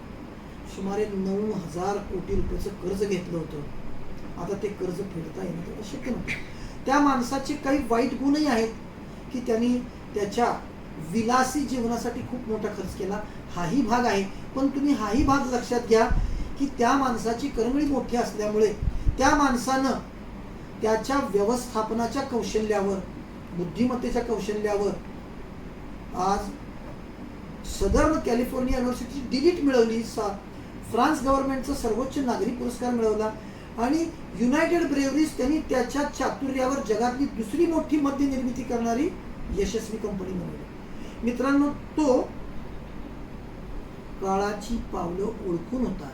सुमारे 9,000 कोटी रुपयाचं कर्ज घेतलं होतं. आता ते कर्ज फेडता येणं शक्य नव्हतं. त्या माणसाचे काही वाईट गुणही आहेत की त्यांनी त्याच्या विलासी जीवनासाठी खूप मोठा खर्च केला. हाही भाग आहे, पण तुम्ही हाही भाग लक्षात घ्या की त्या माणसाची करंगळी मोठी असल्यामुळे त्या माणसानं त्याच्या व्यवस्थापनाच्या कौशल्यावर, बुद्धिमत्तेच्या कौशल्यावर आज सदर्न कॅलिफोर्निया युनिव्हर्सिटी डिलीट मिळवली, फ्रान्स गव्हर्नमेंटचा सर्वोच्च नागरी पुरस्कार मिळवला आणि युनायटेड ब्रेवरीज त्यांनी त्याच्या चातुर्यावर जगातली दुसरी मोठी मद्य निर्मिती करणारी यशस्वी कंपनी बनवली. मित्रांनो, तो काळाची पावलं ओळखून होता.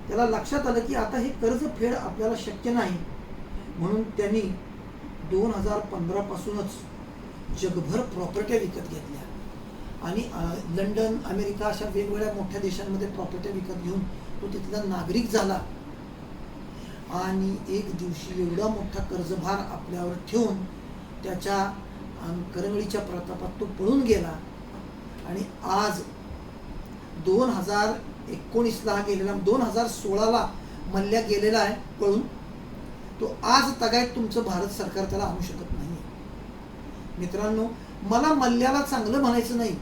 त्याला लक्षात आलं की आता हे कर्ज फेड आपल्याला शक्य नाही. म्हणून त्यांनी 2015 पासूनच जगभर प्रॉपर्ट्या विकत घेतल्या आणि लंडन, अमेरिका अशा वेगवेगळ्या मोठ्या देशांमध्ये प्रॉपर्ट्या विकत घेऊन तो तिथला नागरिक झाला आणि एक दिवशी एवढा मोठा कर्जभार आपल्यावर ठेवून त्याच्या करंगळीच्या प्रतापात तो पळून गेला आणि आज 2019ला गेलेला, 2016ला मल्ल्या गेलेला आहे पळून. तो आज तगायत तुमचं भारत सरकार त्याला आणू शकत नाही. मित्रांनो, मला मल्ल्याला चांगलं म्हणायचं नाही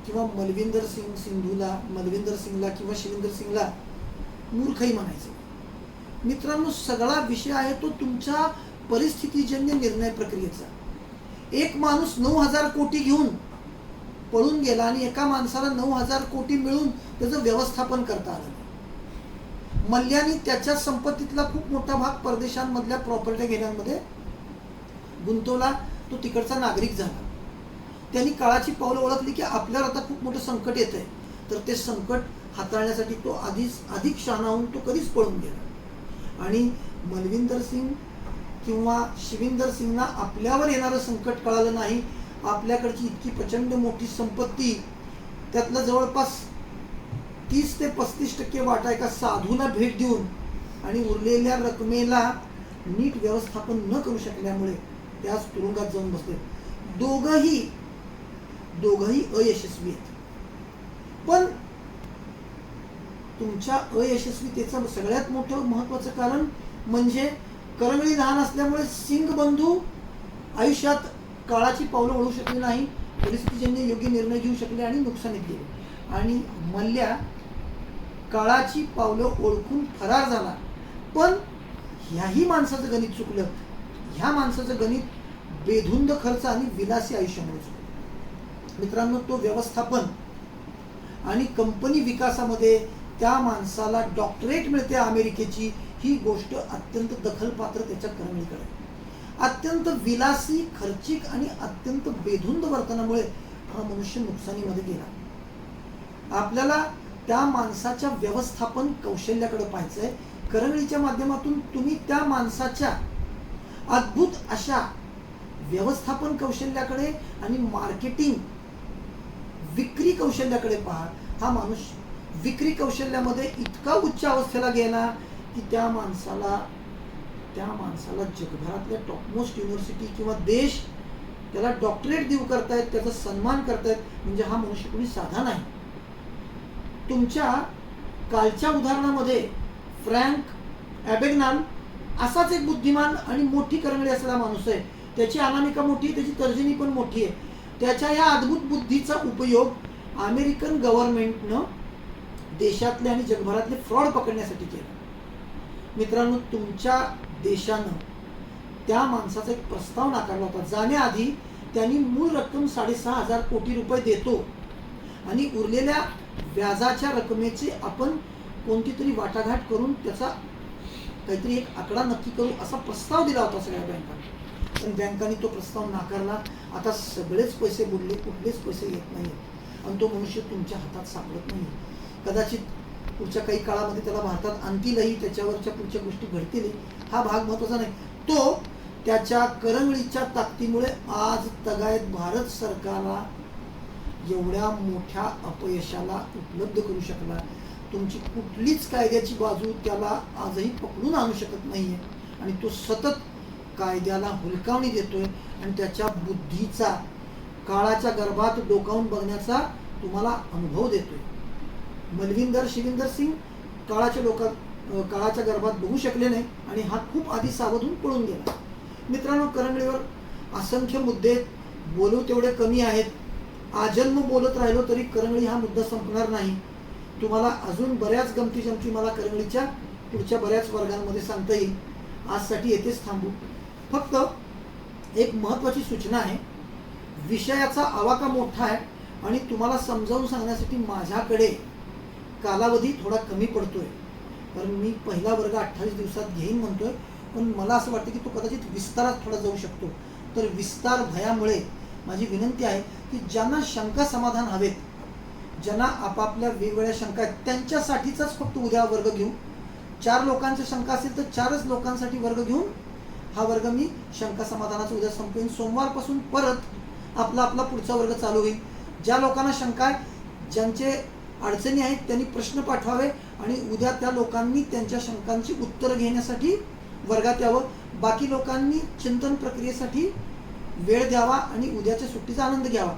किंवा मलविंदर सिंगला किंवा शिविंदर सिंगला मूर्खही म्हणायचं. मित्रांनो, सगळा विषय आहे तो तुमच्या परिस्थितीजन्य निर्णय प्रक्रियेचा. एक माणूस 9,000 कोटी घेऊन पळून गेला आणि एका माणसाला 9,000 कोटी मिळून त्याचं व्यवस्थापन करता आलं. मल्ल्याने त्याच्या संपत्तीतला खूप मोठा भाग परदेशांमधल्या प्रॉपर्टी घेण्यामध्ये गुंतवला. तो तिकडचा नागरिक झाला. त्यांनी काळाची पावलं ओळखली की आपल्याला आता खूप मोठं संकट येत आहे, तर ते संकट हाताळण्यासाठी तो अधिक शहाणा होऊन तो कधीच पळून गेला. आणि मलविंदर सिंग किंवा शिविंदर सिंगना आपल्यावर येणारं संकट कळालं नाही. आपल्याकडची इतकी प्रचंड मोठी संपत्ती, त्यातलं जवळपास 30 ते 35% वाटा एका साधूला भेट देऊन आणि उरलेल्या रकमेला नीट व्यवस्थापन न करू शकल्यामुळे त्याच तुरुंगात जाऊन बसले. दोघंही अयशस्वी आहेत. पण तुमच्या अयशस्वीतेचं सगळ्यात मोठं महत्वाचं कारण म्हणजे करंगळी लहान असल्यामुळे सिंग बंधू आयुष्यात काळाची पावलं ओढू शकले नाही, परिस्थितीजन्य योग्य निर्णय घेऊ शकले आणि नुकसानीत गेले. आणि मल्ल्या काळाची पावलं ओळखून फरार झाला. पण ह्याही माणसाचं गणित चुकलं. ह्या माणसाचं गणित बेधुंद खर्च आणि विलासी आयुष्यामुळे चुकलं. मित्रांनो, तो व्यवस्थापन आणि कंपनी विकासामध्ये त्या माणसाला डॉक्टरेट मिळते अमेरिकेची, ही गोष्ट अत्यंत दखलपात्र त्याच्या करणीकडे. अत्यंत विलासी, खर्चिक आणि अत्यंत बेधुंद वर्तनामुळे हा मनुष्य नुकसानीमध्ये गेला. आपल्याला त्या माणसाच्या व्यवस्थापन कौशल्याकडे पाहायचंय. करंगळीच्या माध्यमातून तुम्ही त्या माणसाच्या अद्भुत अशा व्यवस्थापन कौशल्याकडे आणि मार्केटिंग, विक्री कौशल्याकडे पहा. हा माणूस विक्री कौशल्यामध्ये इतका उच्च अवस्थेला गेला की त्या माणसाला जगभरातल्या टॉपमोस्ट युनिव्हर्सिटी किंवा देश त्याला डॉक्टरेट देऊ करतायत, त्याचा सन्मान करतायत. म्हणजे हा मनुष्य कोणी साधा नाही. तुमच्या कालच्या उदाहरणामध्ये फ्रँक ॲबेग्नाल असाच एक बुद्धिमान आणि मोठी करंगळी असलेला माणूस आहे. त्याची अनामिका मोठी आहे, त्याची तर्जनी पण मोठी आहे. त्याच्या या अद्भुत बुद्धीचा उपयोग अमेरिकन गव्हर्नमेंटनं देशातले आणि जगभरातले फ्रॉड पकडण्यासाठी केला. मित्रांनो, तुमच्या देशानं त्या माणसाचा एक प्रस्ताव नाकारला होता. जाण्याआधी त्यांनी मूळ रक्कम 6,500 कोटी रुपये देतो आणि उरलेल्या व्याजाच्या रकमेची आपण कोणती तरी वाटाघाट करून त्याचा काहीतरी एक आकडा नक्की करू असा प्रस्ताव दिला होता सगळ्या बँकांनी. पण बँकांनी तो प्रस्ताव नाकारला. आता सगळेच पैसे बुडले, कुठलेच पैसे येत नाहीत आणि तो मनुष्य तुमच्या हातात सापडत नाही. कदाचित पुढच्या काही काळामध्ये त्याला भारतात आणतीलही, त्याच्यावरच्या पुढच्या गोष्टी घडतीलही. हा भाग महत्त्वाचा नाही. तो त्याच्या करंगळीच्या ताकदीमुळे आज तगायत भारत सरकारला एवढ्या मोठ्या अपयशाला उपलब्ध करू शकला. तुमची कुठलीच कायद्याची बाजू त्याला आजही पकडून आणू शकत नाहीये आणि तो सतत कायद्याला हुलकावणी देतोय आणि त्याच्या बुद्धीचा काळाच्या गर्भात डोकावून बघण्याचा तुम्हाला अनुभव देतोय. मलविंदर शिविंदर सिंग काळाच्या गर्भात बघू शकले नाही आणि हा खूप आधी सावधून पळून गेला. मित्रांनो, करंगळीवर असंख्य मुद्दे, बोलू तेवढे कमी आहेत. आजन्म बोलत राहिलो तरी करंगळी हा मुद्दा संपणार नाही. तुम्हाला अजून बऱ्याच गमती जमती मला करंगळीच्या पुढच्या बऱ्याच वर्गांमध्ये सांगता येईल. आजसाठी येथेच थांबू. फक्त एक महत्त्वाची सूचना आहे. विषयाचा आवाका मोठा आहे आणि तुम्हाला समजावून सांगण्यासाठी माझ्याकडे कालावधी थोडा कमी पडतोय. कारण मी पहिला वर्ग 28 दिवसात घेईन म्हणतोय, पण मला असं वाटतं की तो कदाचित विस्तारात थोडा जाऊ शकतो. तर विस्तार भयामुळे माझी विनंती आहे की ज्यांना शंका समाधान हवेत, ज्यांना आपापल्या वेगवेगळ्या शंका आहेत, त्यांच्यासाठीचाच फक्त उद्या वर्ग घेऊ. 4 लोकांच्या शंका असेल तर 4च लोकांसाठी वर्ग घेऊन हा वर्ग मी शंका समाधानाचा उद्या संपवेन. सोमवारपासून परत आपला पुढचा वर्ग चालू होईल. ज्या लोकांना शंका आहे, ज्यांचे अडचणी आहेत, त्यांनी प्रश्न पाठवावे आणि उद्या त्या लोकांनी त्यांच्या शंकांची उत्तरं घेण्यासाठी वर्गात यावं. बाकी लोकांनी चिंतन प्रक्रियेसाठी वेळ द्यावा आणि उद्याच्या सुट्टीचा आनंद घ्यावा.